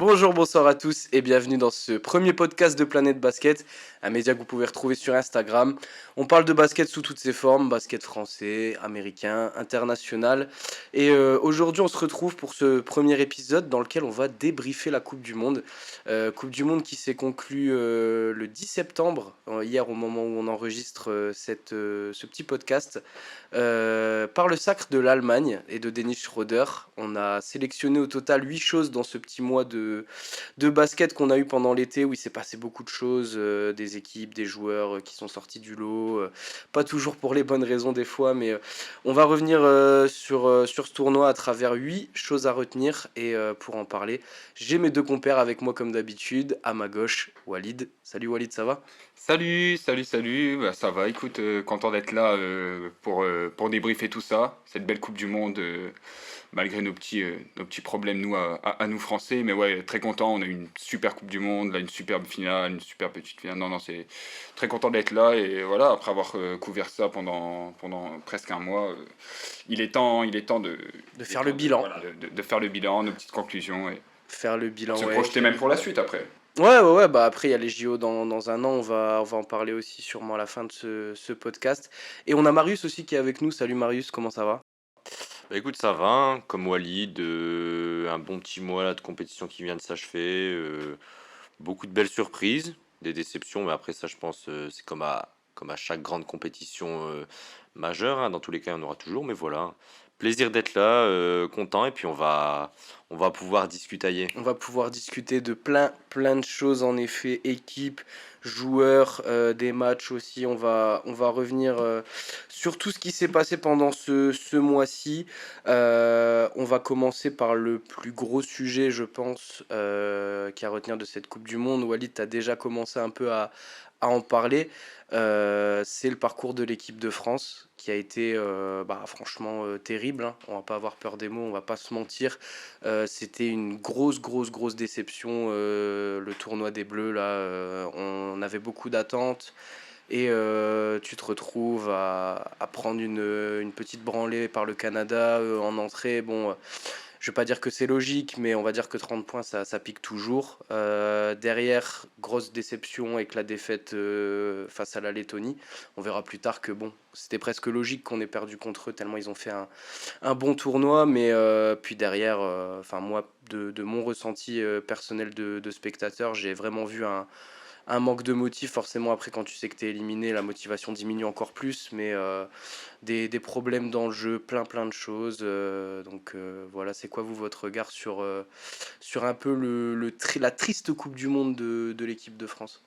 Bonjour, bonsoir à tous et bienvenue dans ce premier podcast de Planète Basket, un média que vous pouvez retrouver sur Instagram. On parle de basket sous toutes ses formes, basket français, américain, international. Et aujourd'hui on se retrouve pour ce premier épisode dans lequel on va débriefer la Coupe du Monde. Coupe du Monde qui s'est conclue le 10 septembre, hier au moment où on enregistre ce petit podcast. Par le sacre de l'Allemagne et de Dennis Schroeder, on a sélectionné au total 8 choses dans ce petit mois de basket qu'on a eu pendant l'été où il s'est passé beaucoup de choses, des équipes, des joueurs qui sont sortis du lot, pas toujours pour les bonnes raisons des fois, mais on va revenir sur ce tournoi à travers 8 choses à retenir et pour en parler, j'ai mes deux compères avec moi comme d'habitude, à ma gauche, Walid. Salut Walid, ça va? Salut, salut, salut. Bah, ça va, écoute, content d'être là pour débriefer tout ça, cette belle Coupe du Monde, malgré nos petits problèmes, nous, à nous Français. Mais ouais, très content, on a eu une super Coupe du Monde, là, une superbe finale, une super petite finale. Non, non, c'est très content d'être là. Et voilà, après avoir couvert ça pendant presque un mois, il est temps De faire le bilan. voilà, de faire le bilan, nos petites conclusions et Faire le bilan, se ouais. projeter même pour la suite après. Ouais, bah après il y a les JO dans un an, on va en parler aussi sûrement à la fin de ce podcast. Et on a Marius aussi qui est avec nous. Salut Marius, comment ça va? Bah écoute, ça va, hein, comme Walid, un bon petit mois là, de compétition qui vient de s'achever, beaucoup de belles surprises, des déceptions, mais après ça, je pense, c'est comme à chaque grande compétition majeure, hein, dans tous les cas, il y en aura toujours, mais voilà. Plaisir d'être là, content, et puis on va pouvoir discutailler. On va pouvoir discuter de plein de choses en effet, équipe, joueurs, des matchs aussi. On va revenir sur tout ce qui s'est passé pendant ce mois-ci. On va commencer par le plus gros sujet, je pense, qui à retenir de cette Coupe du Monde. Walid, tu as déjà commencé un peu à en parler. C'est le parcours de l'équipe de France qui a été franchement terrible, hein. On va pas avoir peur des mots, on va pas se mentir. C'était une grosse déception, le tournoi des Bleus là. On avait beaucoup d'attentes et tu te retrouves à prendre une petite branlée par le Canada en entrée. Bon, je vais pas dire que c'est logique, mais on va dire que 30 points, ça pique toujours. Derrière, grosse déception avec la défaite face à la Lettonie. On verra plus tard que bon, c'était presque logique qu'on ait perdu contre eux, tellement ils ont fait un bon tournoi. Mais puis derrière, enfin moi, de mon ressenti personnel de spectateur, j'ai vraiment vu un manque de motif. Forcément, après, quand tu sais que tu es éliminé, la motivation diminue encore plus. Mais des problèmes dans le jeu, plein de choses. Donc voilà, c'est quoi vous votre regard sur un peu la triste Coupe du Monde de l'équipe de France?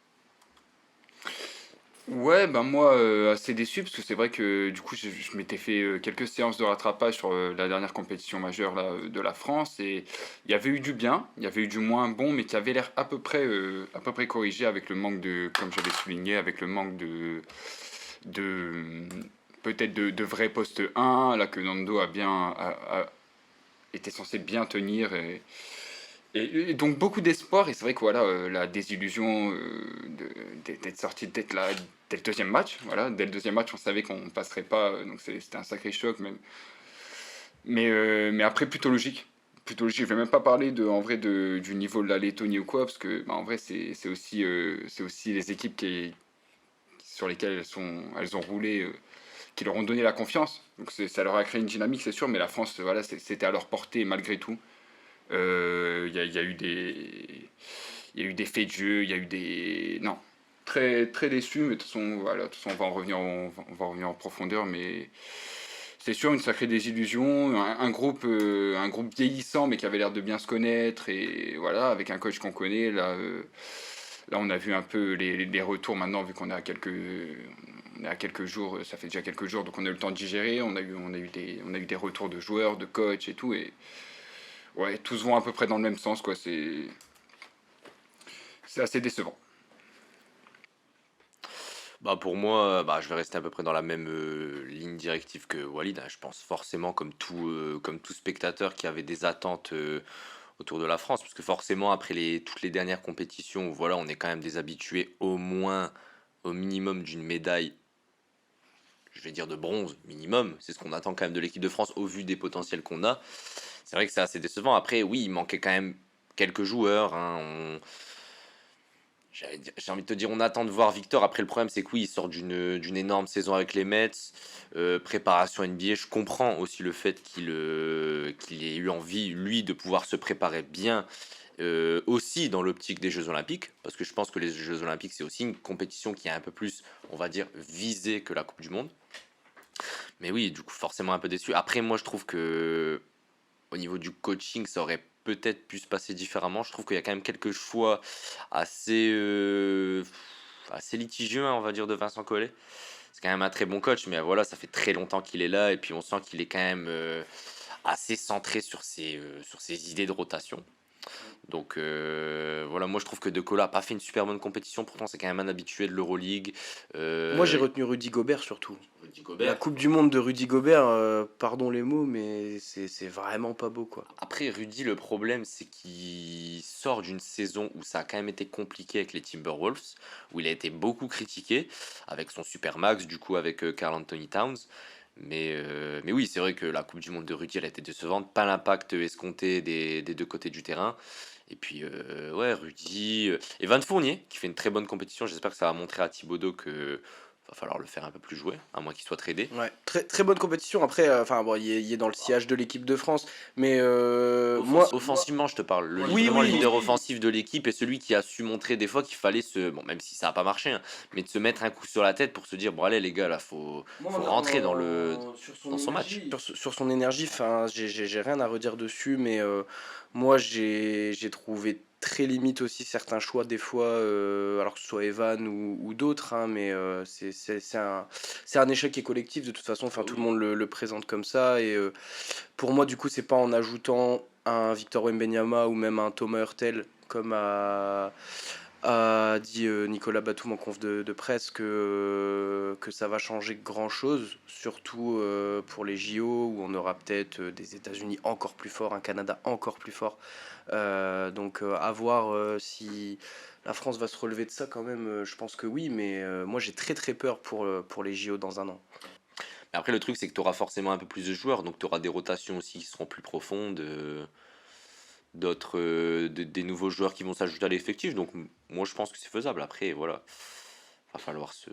Ouais, ben moi, assez déçu parce que c'est vrai que du coup je m'étais fait quelques séances de rattrapage sur la dernière compétition majeure là, de la France et il y avait eu du bien, il y avait eu du moins bon, mais qui avait l'air à peu près corrigé avec le manque de, comme j'avais souligné, avec le manque de peut-être de vrais postes 1, là que Nando était censé bien tenir et donc beaucoup d'espoir, et c'est vrai que voilà, la désillusion d'être sorti dès le deuxième match. Voilà, dès le deuxième match, on savait qu'on ne passerait pas, donc c'était un sacré choc même. Mais après, plutôt logique. Plutôt logique. Je vais même pas parler en vrai du niveau de la Lettonie ou quoi, parce que bah, en vrai, c'est aussi les équipes sur lesquelles elles ont roulé, qui leur ont donné la confiance. Donc ça leur a créé une dynamique, c'est sûr, mais la France, voilà, c'était à leur portée malgré tout. Il y a eu des faits de jeu, il y a eu des... Non, très, très déçu, mais de toute façon, voilà, de toute façon, on va revenir en profondeur, mais c'est sûr, une sacrée désillusion, un groupe vieillissant, mais qui avait l'air de bien se connaître, et voilà, avec un coach qu'on connaît, là, on a vu un peu les retours maintenant, vu on est à quelques jours, ça fait déjà quelques jours, donc on a eu le temps de digérer, on a eu des retours de joueurs, de coachs et tout, et ouais, tous vont à peu près dans le même sens, quoi. C'est assez décevant. Bah pour moi, bah, je vais rester à peu près dans la même ligne directive que Walid, hein. Je pense forcément comme tout spectateur qui avait des attentes autour de la France, parce que forcément après toutes les dernières compétitions, voilà, on est quand même des habitués au moins, au minimum d'une médaille, je vais dire de bronze minimum. C'est ce qu'on attend quand même de l'équipe de France au vu des potentiels qu'on a. C'est vrai que c'est assez décevant. Après, oui, il manquait quand même quelques joueurs, hein, j'ai envie de te dire, on attend de voir Victor. Après, le problème, c'est que oui, il sort d'une énorme saison avec les Mets, préparation NBA. Je comprends aussi le fait qu'il ait eu envie, lui, de pouvoir se préparer bien, aussi dans l'optique des Jeux Olympiques, parce que je pense que les Jeux Olympiques, c'est aussi une compétition qui est un peu plus, on va dire, visée que la Coupe du Monde. Mais oui, du coup, forcément un peu déçu. Après, moi, je trouve que au niveau du coaching, ça aurait peut-être pu se passer différemment. Je trouve qu'il y a quand même quelques choix assez, assez litigieux, hein, on va dire, de Vincent Collet. C'est quand même un très bon coach, mais voilà, ça fait très longtemps qu'il est là, et puis on sent qu'il est quand même assez centré sur ses idées de rotation. Donc voilà, moi je trouve que De Colo a pas fait une super bonne compétition, pourtant c'est quand même un habitué de l'Euroleague. Moi, j'ai Euh, retenu Rudy Gobert surtout. Rudy La Gobert. Coupe du Monde de Rudy Gobert, pardon les mots, mais c'est vraiment pas beau, quoi. Après, Rudy, le problème, c'est qu'il sort d'une saison où ça a quand même été compliqué avec les Timberwolves, où il a été beaucoup critiqué, avec son Supermax, du coup, avec Karl Anthony Towns. Mais oui, c'est vrai que la Coupe du Monde de Rudy, elle a été décevante, pas l'impact escompté des deux côtés du terrain. Et puis, ouais, Rudy. Evan Fournier, qui fait une très bonne compétition. J'espère que ça va montrer à Thibodeau que va falloir le faire un peu plus jouer, à moins qu'il soit tradé. Ouais, très bonne compétition. Après, enfin bon, il est dans le sillage de l'équipe de France, mais Offensivement, je te parle. oui, Justement, le oui, leader offensif de l'équipe est celui qui a su montrer des fois qu'il fallait se. Bon, même si ça n'a pas marché, hein, mais de se mettre un coup sur la tête pour se dire bon, allez, les gars, là, faut rentrer dans son match. sur son énergie, enfin, j'ai rien à redire dessus, mais moi, j'ai trouvé très limite aussi certains choix des fois, alors que ce soit Evan ou d'autres, hein, mais c'est un échec qui est collectif de toute façon. Enfin, tout le monde le présente comme ça, et pour moi, du coup, c'est pas en ajoutant un Victor Wembanyama ou même un Thomas Hurtel comme a dit Nicolas Batum en conf de presse que ça va changer grand-chose, surtout pour les JO où on aura peut-être des États-Unis encore plus forts, un Canada encore plus fort. Donc à voir si la France va se relever de ça quand même. Je pense que oui, mais moi j'ai très peur pour les JO dans un an. Mais après, le truc, c'est que tu auras forcément un peu plus de joueurs, donc tu auras des rotations aussi qui seront plus profondes, des nouveaux joueurs qui vont s'ajouter à l'effectif. Donc, moi, je pense que c'est faisable. Après, voilà, va falloir se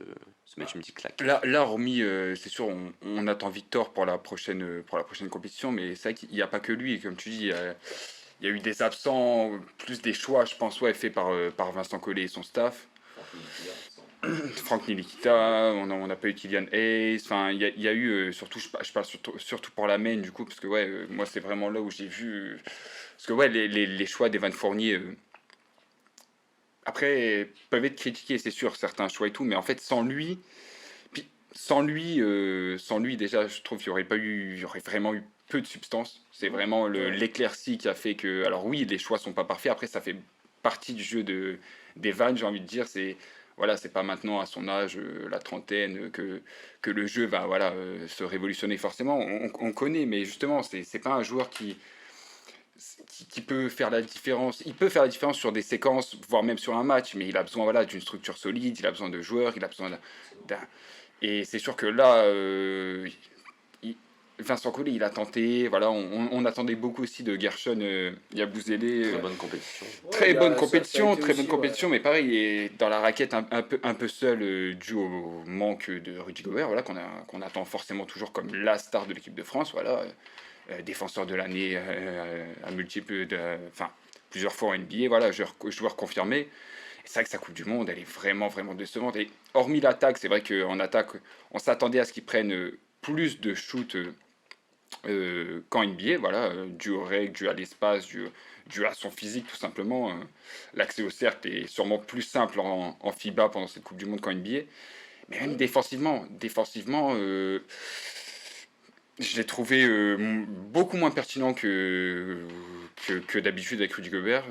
mettre une petite claque. Là, hormis, c'est sûr, on attend Victor pour la prochaine compétition, mais c'est vrai qu'il n'y a pas que lui. Comme tu dis, il y a eu des absents, plus des choix, je pense, ouais, faits par Vincent Collet et son staff. Franck Nilikita, on n'a pas eu Kylian Hayes. Enfin, il y a eu, surtout, je parle surtout pour la main, du coup, parce que ouais, moi, c'est vraiment là où j'ai vu. Parce que ouais, les choix d'Evan Fournier, après, peuvent être critiqués, c'est sûr, certains choix et tout, mais en fait, puis, sans lui, déjà, je trouve il y aurait vraiment eu peu de substance. C'est vraiment l'éclaircie qui a fait que. Alors oui, les choix sont pas parfaits. Après, ça fait partie du jeu d'Evan, j'ai envie de dire. Voilà, c'est pas maintenant à son âge, la trentaine, que le jeu va voilà, se révolutionner forcément. On connaît, mais justement, c'est pas un joueur qui peut faire la différence. Il peut faire la différence sur des séquences, voire même sur un match, mais il a besoin voilà, d'une structure solide, il a besoin de joueurs, il a besoin d'un. Et c'est sûr que là, il- Vincent Collet, il a tenté. Voilà, on attendait beaucoup aussi de Gershon Yabusele. Très bonne compétition. Ouais, ça a été Très bonne aussi, ouais. compétition, mais pareil, il est dans la raquette un peu seul, dû au manque de Rudy Gobert, voilà, qu'on attend forcément toujours comme la star de l'équipe de France. Voilà, défenseur de l'année à multiples, enfin plusieurs fois en NBA, voilà, joueur confirmé. C'est vrai que sa Coupe du Monde, elle est vraiment décevante. Et hormis l'attaque, c'est vrai qu'en attaque, on s'attendait à ce qu'il prenne plus de shoots qu'en NBA, voilà, dû aux règles, dû à l'espace, dû à son physique tout simplement. L'accès au cercle est sûrement plus simple en FIBA pendant cette Coupe du Monde qu'en NBA. Mais même défensivement, je l'ai trouvé beaucoup moins pertinent que d'habitude avec Rudy Gobert.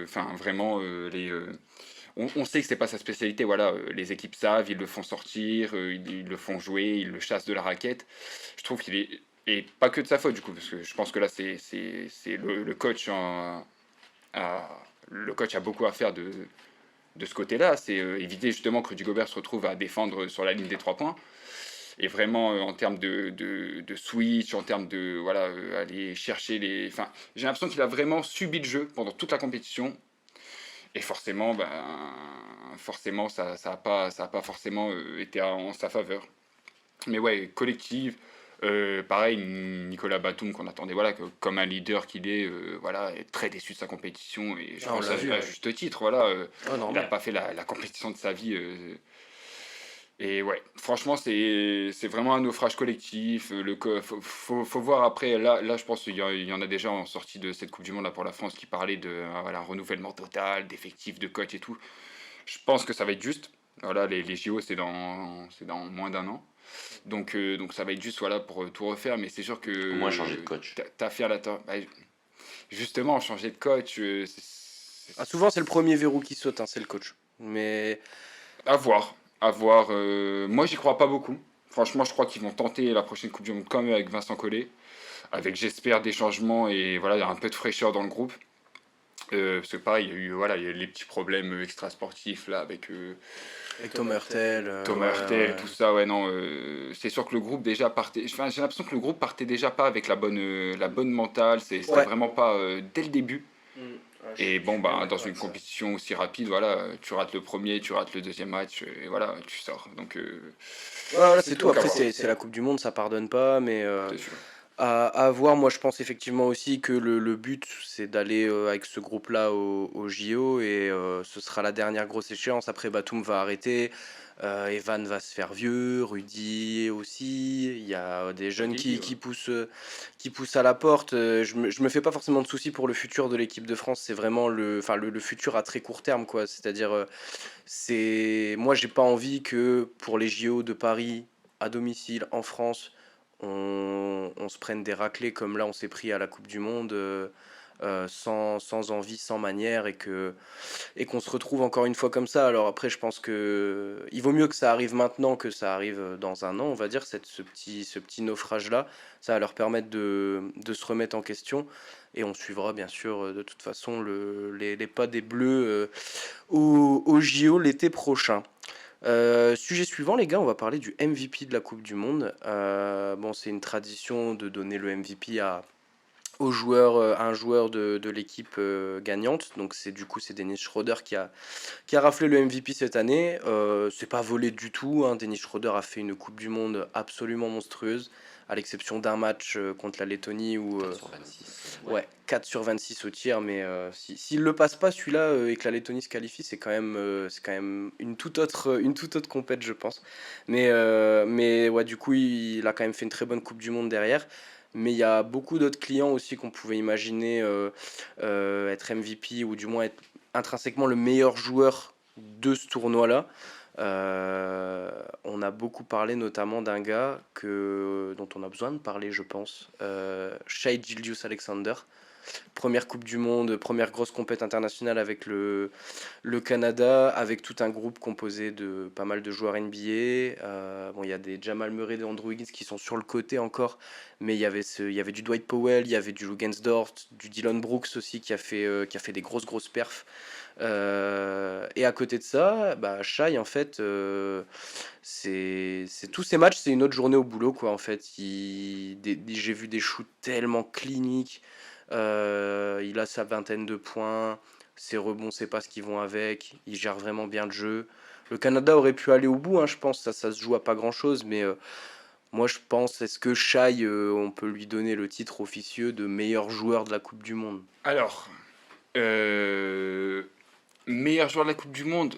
Enfin, vraiment, on sait que c'est pas sa spécialité. Voilà, les équipes savent, ils le font sortir, ils le font jouer, ils le chassent de la raquette. Je trouve qu'il est et pas que de sa faute du coup, parce que je pense que là c'est le coach le coach a beaucoup à faire de ce côté-là. C'est éviter justement que Rudy Gobert se retrouve à défendre sur la ligne des 3 points. Et vraiment, en termes de switch, en termes de voilà, aller chercher les. Enfin, j'ai l'impression qu'il a vraiment subi le jeu pendant toute la compétition. Et forcément, forcément ça a pas forcément été en sa faveur. Mais ouais, collective, pareil, Nicolas Batum qu'on attendait, voilà, comme un leader qu'il est, voilà, est très déçu de sa compétition et je Ah, on pense l'a vu, à ouais. juste titre, voilà, Ah, il n'a normal. pas fait la compétition de sa vie. Et ouais, franchement, c'est vraiment un naufrage collectif. Faut voir après. Là, je pense qu'il y en a déjà en sortie de cette Coupe du Monde là, pour la France qui parlaient de voilà, un renouvellement total, d'effectifs, de coach et tout. Je pense que ça va être juste. Voilà, les JO, c'est dans moins d'un an. Donc ça va être juste voilà, pour tout refaire. Mais c'est sûr Au moins changer de que coach. t'as fait à la justement, changer de coach, Ah, souvent, c'est le premier verrou qui saute, hein, c'est le coach. Mais à voir. À voir. Moi, j'y crois pas beaucoup. Franchement, je crois qu'ils vont tenter la prochaine Coupe du Monde quand même avec Vincent Collet. Avec, j'espère, des changements et voilà, un peu de fraîcheur dans le groupe. Parce que pareil, il y a eu les petits problèmes extrasportifs là avec avec Tom Hurtel, Thomas ouais, Hurtel, ouais. tout ça, ouais, non, c'est sûr que le groupe déjà partait. Enfin, j'ai l'impression que le groupe partait déjà pas avec la bonne mentale. C'était Ouais. vraiment pas dès le début. Ouais, Et je bon, suis bien bah, dans d'accord une avec ça. compétition aussi rapide, voilà, tu rates le premier, tu rates le deuxième match, et voilà, tu sors. Ouais, voilà, c'est tout. Donc à Après, voir, c'est la Coupe du Monde, ça pardonne pas, mais c'est sûr. à voir. Moi, je pense effectivement aussi que le but, c'est d'aller avec ce groupe-là au JO et ce sera la dernière grosse échéance. Après, Batum va arrêter, Evan va se faire vieux, Rudy aussi. Il y a des Ça jeunes vieillit, ouais. qui poussent à la porte. Je me fais pas forcément de soucis pour le futur de l'équipe de France. C'est vraiment enfin, le futur à très court terme, quoi. C'est-à-dire, moi, j'ai pas envie que pour les JO de Paris, à domicile, en France, on se prenne des raclés comme là on s'est pris à la Coupe du Monde, sans envie, sans manière, et qu'on se retrouve encore une fois comme ça. Alors après, je pense que il vaut mieux que ça arrive maintenant que ça arrive dans un an, on va dire, ce petit naufrage-là. Ça va leur permettre de se remettre en question. Et on suivra bien sûr de toute façon les pas des Bleus au JO l'été prochain. Sujet suivant, les gars, on va parler du MVP de la Coupe du Monde. Bon, c'est une tradition de donner le MVP à un joueur de l'équipe gagnante. Donc c'est Dennis Schroeder qui a raflé le MVP cette année. C'est pas volé du tout, hein. Dennis Schroeder a fait une Coupe du Monde absolument monstrueuse, à l'exception d'un match contre la Lettonie où 4 sur 26. ouais, 4 sur 26 au tir, mais s'il le passe pas celui-là et que la Lettonie se qualifie, c'est quand même une toute autre compète, je pense. Mais ouais, du coup, il a quand même fait une très bonne Coupe du Monde derrière. Mais il y a beaucoup d'autres clients aussi qu'on pouvait imaginer être MVP ou du moins être intrinsèquement le meilleur joueur de ce tournoi-là. On a beaucoup parlé notamment d'un gars dont on a besoin de parler, je pense. Shai Gilgeous-Alexander. Première Coupe du Monde, première grosse compète internationale avec le Canada, avec tout un groupe composé de pas mal de joueurs NBA. Bon, il y a des Jamal Murray et Andrew Wiggins qui sont sur le côté encore, mais il y avait du Dwight Powell, il y avait du Luguensdorf, du Dylan Brooks aussi qui a fait des grosses perfs. Et à côté de ça, bah, Shai, en fait, c'est tous ces matchs, c'est une autre journée au boulot, quoi, en fait. J'ai vu des shoots tellement cliniques. Il a sa vingtaine de points. Ses rebonds, c'est pas ce qu'ils vont avec. Il gère vraiment bien le jeu. Le Canada aurait pu aller au bout, hein, je pense. Ça se joue à pas grand-chose, mais moi, je pense, est-ce que Shai, on peut lui donner le titre officieux de meilleur joueur de la Coupe du Monde? Alors, euh, meilleur joueur de la Coupe du Monde,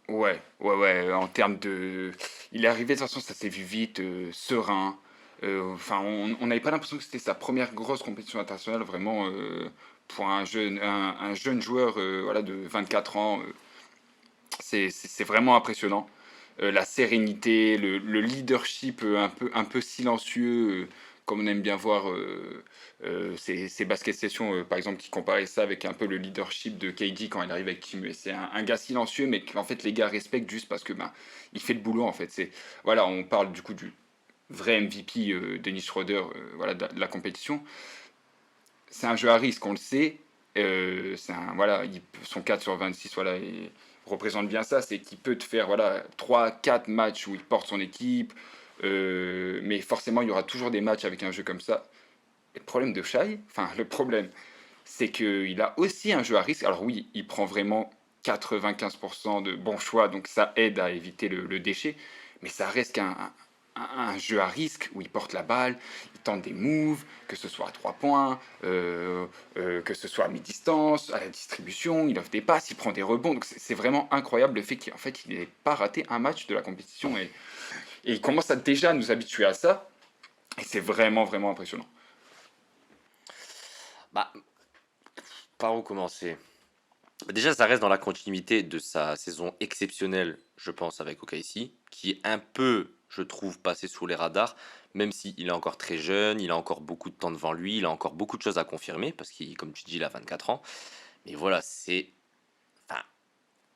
ouais, en termes de. Il est arrivé, de toute façon, ça s'est vu vite, serein. Enfin, on n'avait pas l'impression que c'était sa première grosse compétition internationale, vraiment, pour un jeune joueur voilà, de 24 ans. C'est vraiment impressionnant. La sérénité, le leadership un peu silencieux, comme on aime bien voir ces basket sessions, par exemple, qui comparaient ça avec un peu le leadership de KD quand il arrive avec Team USA. C'est un gars silencieux, mais qu'en fait les gars respectent juste parce que ben, il fait le boulot en fait. Voilà, on parle du coup du vrai MVP Dennis Schroeder, voilà, de la compétition. C'est un jeu à risque, on le sait. Voilà, son 4 sur 26, voilà, représente bien ça, c'est qu'il peut te faire voilà, 3-4 matchs où il porte son équipe, mais forcément il y aura toujours des matchs avec un jeu comme ça. Et le problème de Shai, enfin le problème, c'est qu'il a aussi un jeu à risque. Alors oui, il prend vraiment 95% de bons choix, donc ça aide à éviter le déchet, mais ça reste un jeu à risque où il porte la balle, il tente des moves, que ce soit à 3 points, que ce soit à mi-distance, à la distribution, il offre des passes, il prend des rebonds. Donc c'est vraiment incroyable le fait qu'il fait, il n'ait pas raté un match de la compétition et il commence à déjà nous habituer à ça. Et c'est vraiment, vraiment impressionnant. Bah, par où commencer? Déjà, ça reste dans la continuité de sa saison exceptionnelle, je pense, avec OKC, qui est un peu, je trouve, passé sous les radars, même s'il est encore très jeune, il a encore beaucoup de temps devant lui, il a encore beaucoup de choses à confirmer, parce qu'il, comme tu dis, il a 24 ans. Mais voilà, enfin,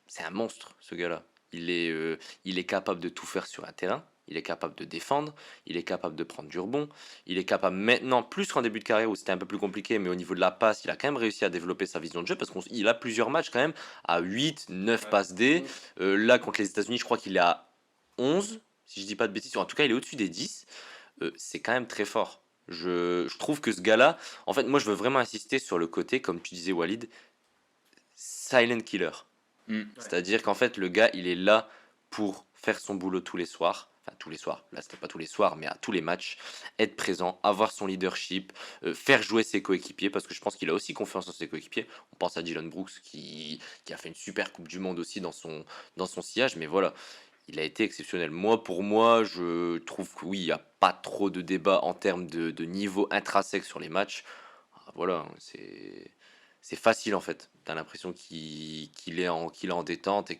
c'est un monstre, ce gars-là. Il est capable de tout faire sur un terrain. Il est capable de défendre. Il est capable de prendre du rebond. Il est capable maintenant, plus qu'en début de carrière où c'était un peu plus compliqué, mais au niveau de la passe, il a quand même réussi à développer sa vision de jeu parce qu'il a plusieurs matchs quand même à 8, 9 passes D. Là, contre les États-Unis, je crois qu'il est à 11, si je dis pas de bêtises. En tout cas, il est au-dessus des 10. C'est quand même très fort. Je trouve que ce gars-là, en fait, moi, je veux vraiment insister sur le côté, comme tu disais, Walid, silent killer. Mm. C'est-à-dire qu'en fait, le gars, il est là pour faire son boulot tous les soirs. Enfin, tous les soirs. Là, c'était pas tous les soirs, mais à tous les matchs. Être présent, avoir son leadership, faire jouer ses coéquipiers, parce que je pense qu'il a aussi confiance en ses coéquipiers. On pense à Dylan Brooks, qui a fait une super Coupe du Monde aussi dans son sillage. Mais voilà, il a été exceptionnel. Pour moi, je trouve que oui, il n'y a pas trop de débat en termes de niveau intrinsèque sur les matchs. Ah, voilà, c'est facile en fait. T'as l'impression qu'il est en détente et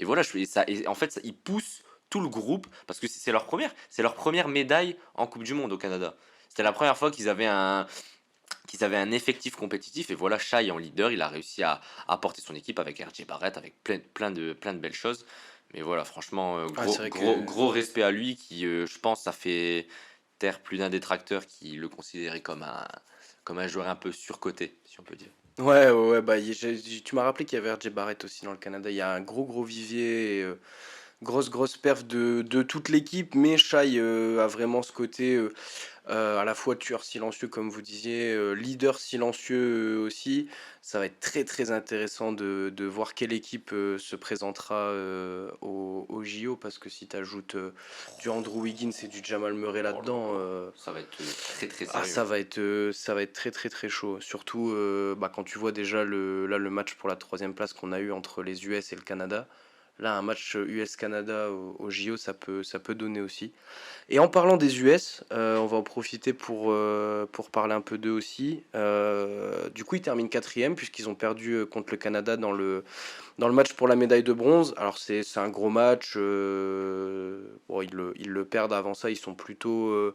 voilà. Et en fait, il pousse tout le groupe parce que c'est leur première médaille en Coupe du Monde au Canada. C'était la première fois qu'ils avaient un effectif compétitif et voilà, Shai en leader, il a réussi à porter son équipe avec RJ Barrett, avec plein de belles choses. Mais voilà, franchement, Ah, c'est gros, vrai gros, que gros respect à lui qui, je pense, ça fait taire plus d'un détracteur qui le considérait comme un joueur un peu surcoté, si on peut dire. ouais, ouais, ouais, bah, tu m'as rappelé qu'il y avait RJ Barrett aussi dans le Canada. Il y a un gros, gros vivier. Grosse, grosse perf de toute l'équipe, mais Shai a vraiment ce côté à la fois tueur silencieux, comme vous disiez, leader silencieux aussi. Ça va être très, très intéressant de voir quelle équipe se présentera au JO, parce que si tu ajoutes du Andrew Wiggins et du Jamal Murray Oh là là-dedans, là, ça va être très très ah, sérieux. ça va être très, très, très chaud. Surtout bah, quand tu vois déjà le match pour la troisième place qu'on a eu entre les US et le Canada. Là, un match US-Canada au JO, ça peut donner aussi. Et en parlant des US, on va en profiter pour parler un peu d'eux aussi. Du coup, ils terminent quatrième puisqu'ils ont perdu contre le Canada dans le match pour la médaille de bronze. Alors, c'est un gros match. Bon, ils le perdent avant ça. Ils sont plutôt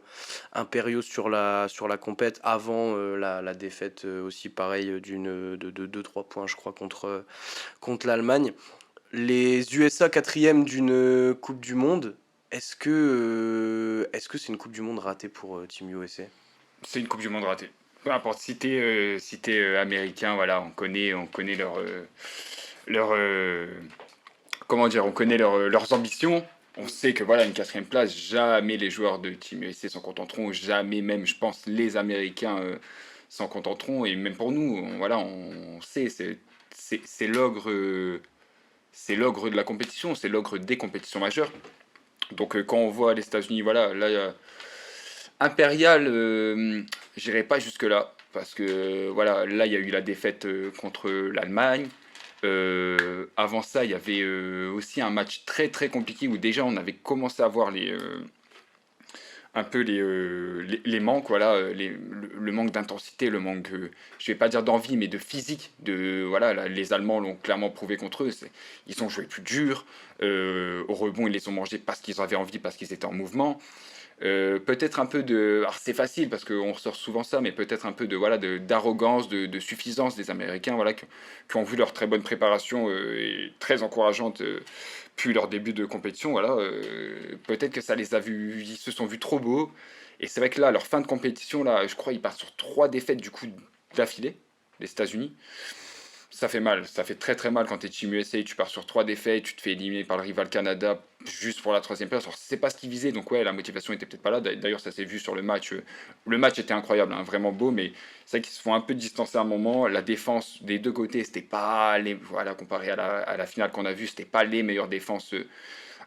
impériaux sur la compète avant la défaite aussi, pareil, de 2-3 points, je crois, contre l'Allemagne. Les USA quatrième d'une Coupe du Monde, est-ce que c'est une Coupe du Monde ratée pour Team USA? C'est une Coupe du Monde ratée. Peu importe, si t'es américain, voilà, on connaît comment dire, on connaît leurs ambitions. On sait que voilà, une quatrième place, jamais les joueurs de Team USA s'en contenteront, jamais même, je pense, les Américains s'en contenteront. Et même pour nous, voilà, on sait, c'est l'ogre, c'est l'ogre de la compétition, c'est l'ogre des compétitions majeures. Donc quand on voit les États-Unis, voilà, là, Impérial, j'irai pas jusque-là, parce que voilà, là il y a eu la défaite contre l'Allemagne. Avant ça, il y avait aussi un match très très compliqué où déjà on avait commencé à voir un peu les manques, voilà, le manque d'intensité, le manque, je vais pas dire d'envie, mais de physique. Voilà, là, les Allemands l'ont clairement prouvé contre eux. Ils ont joué plus dur. Au rebond, ils les ont mangés parce qu'ils avaient envie, parce qu'ils étaient en mouvement. Peut-être un peu de, alors c'est facile parce qu'on ressort souvent ça, mais peut-être un peu de voilà d'arrogance, de suffisance des Américains, voilà, qui ont vu leur très bonne préparation et très encourageante puis leur début de compétition, voilà, peut-être que ça les a vus, ils se sont vus trop beaux. Et c'est vrai que là, leur fin de compétition, là, je crois, ils partent sur 3 défaites du coup d'affilée, les États-Unis. Ça fait mal, ça fait très très mal quand t'es Team USA, tu pars sur 3 défaites, tu te fais éliminer par le rival Canada juste pour la troisième place. Alors c'est pas ce qu'ils visaient, donc ouais, la motivation était peut-être pas là. D'ailleurs, ça s'est vu sur le match. Le match était incroyable, hein, vraiment beau, mais c'est vrai qu'ils se font un peu distancer à un moment. La défense des deux côtés, c'était pas les, voilà, comparé à la finale qu'on a vue, c'était pas les meilleures défenses.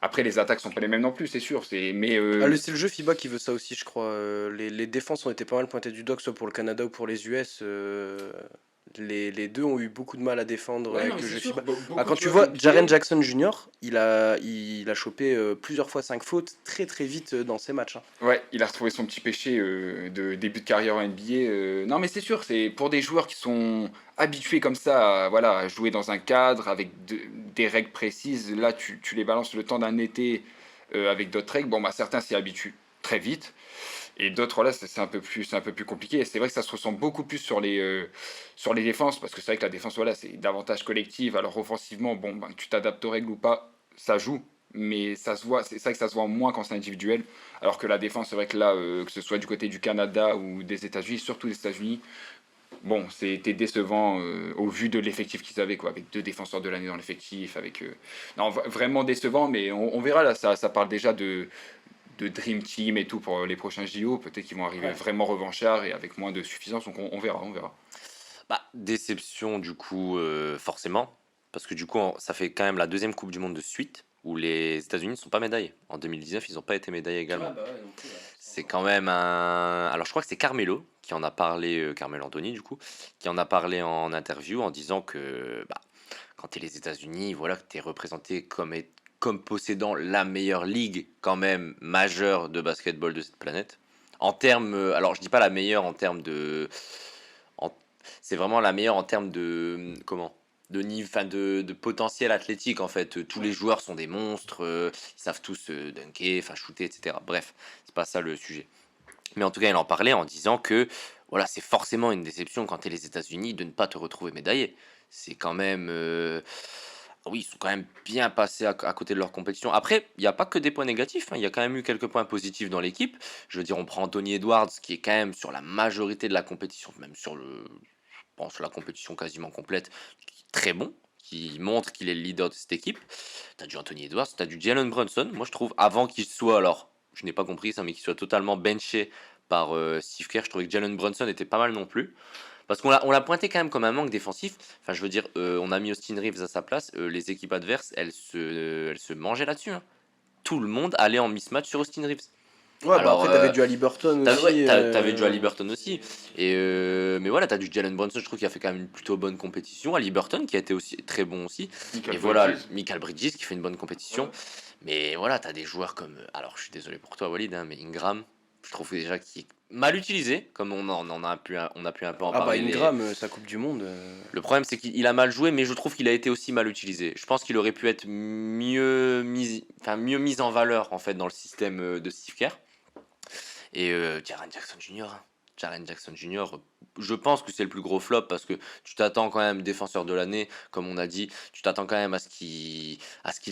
Après, les attaques sont pas les mêmes non plus, c'est sûr. Mais C'est le jeu FIBA qui veut ça aussi, je crois. Les défenses ont été pas mal pointées du doigt, que ce soit pour le Canada ou pour les US. Les deux ont eu beaucoup de mal à défendre ouais, non, avec mais le c'est jeu sûr. FIBA. Beaucoup Quand de tu joueurs vois Jaren NBA. Jackson Jr., il a chopé plusieurs fois 5 fautes très très vite dans ses matchs, hein. Ouais, il a retrouvé son petit péché de début de carrière en NBA. Non, mais c'est sûr, c'est pour des joueurs qui sont habitués comme ça, voilà, à jouer dans un cadre avec des règles précises. Là, tu les balances le temps d'un été avec d'autres règles. Bon, bah certains s'y habituent très vite, et d'autres là, c'est un peu plus compliqué. Et c'est vrai que ça se ressent beaucoup plus sur les défenses, parce que c'est vrai que la défense, voilà, c'est davantage collective. Alors offensivement, bon, ben, tu t'adaptes aux règles ou pas, ça joue. Mais ça se voit, c'est vrai que ça se voit moins quand c'est individuel. Alors que la défense, c'est vrai que là, que ce soit du côté du Canada ou des États-Unis, surtout des États-Unis, bon, c'était décevant au vu de l'effectif qu'ils avaient, quoi, avec 2 défenseurs de l'année dans l'effectif, avec non, vraiment décevant, mais on verra là, ça parle déjà de Dream Team et tout pour les prochains JO. Peut-être qu'ils vont arriver Ouais. vraiment revanchards et avec moins de suffisance, donc on verra, on verra. Bah, déception du coup, forcément, parce que du coup, ça fait quand même la deuxième Coupe du Monde de suite où les États-Unis ne sont pas médaillés. En 2019, ils n'ont pas été médaillés également. Bah ouais, non plus, ouais. C'est quand même un. Alors, je crois que c'est Carmelo qui en a parlé, Carmelo Anthony, du coup, qui en a parlé en interview en disant que bah, quand tu es les États-Unis, voilà, que tu es représenté comme possédant la meilleure ligue, quand même, majeure de basketball de cette planète. En termes. Alors, je dis pas la meilleure en termes de. en- C'est vraiment la meilleure en termes de. Comment? De niveau, enfin de potentiel athlétique en fait. Tous les joueurs sont des monstres, ils savent tous dunker, enfin shooter, etc. Bref, c'est pas ça le sujet. Mais en tout cas, il en parlait en disant que voilà, c'est forcément une déception quand tu es les États-Unis de ne pas te retrouver médaillé. C'est quand même. Oui, ils sont quand même bien passés à côté de leur compétition. Après, il n'y a pas que des points négatifs, hein. Il y a quand même eu quelques points positifs dans l'équipe. Je veux dire, on prend Anthony Edwards, qui est quand même sur la majorité de la compétition, même sur sur la compétition quasiment complète, qui est très bon, qui montre qu'il est le leader de cette équipe. T'as du Anthony Edwards, t'as du Jalen Brunson. Moi, je trouve, avant qu'il soit, alors, je n'ai pas compris ça, mais qu'il soit totalement benché par Steve Kerr, je trouvais que Jalen Brunson était pas mal non plus. Parce on l'a pointé quand même comme un manque défensif. Enfin, je veux dire, on a mis Austin Reeves à sa place. Les équipes adverses, elles se mangeaient là-dessus, hein. Tout le monde allait en mismatch sur Austin Reeves. Ouais, bah Alors, après, t'avais du Haliburton aussi. t'avais du Haliburton aussi. Mais voilà, t'as du Jalen Brunson, je trouve qu'il a fait quand même une plutôt bonne compétition. Haliburton qui a été aussi très bon aussi. Michael Et voilà, Bridges. Michael Bridges qui fait une bonne compétition. Ouais. Mais voilà, t'as des joueurs comme. Alors, je suis désolé pour toi, Walid, hein, mais Ingram, je trouve déjà qu'il est mal utilisé, comme on a pu un peu en Ah bah parler. Ingram, sa Coupe du Monde. Le problème, c'est qu'il a mal joué, mais je trouve qu'il a été aussi mal utilisé. Je pense qu'il aurait pu être mieux mis en valeur en fait dans le système de Steve Kerr. Et Jaren Jackson Jr. Jaren Jackson Jr., je pense que c'est le plus gros flop parce que tu t'attends quand même défenseur de l'année, comme on a dit, tu t'attends quand même à ce qu'il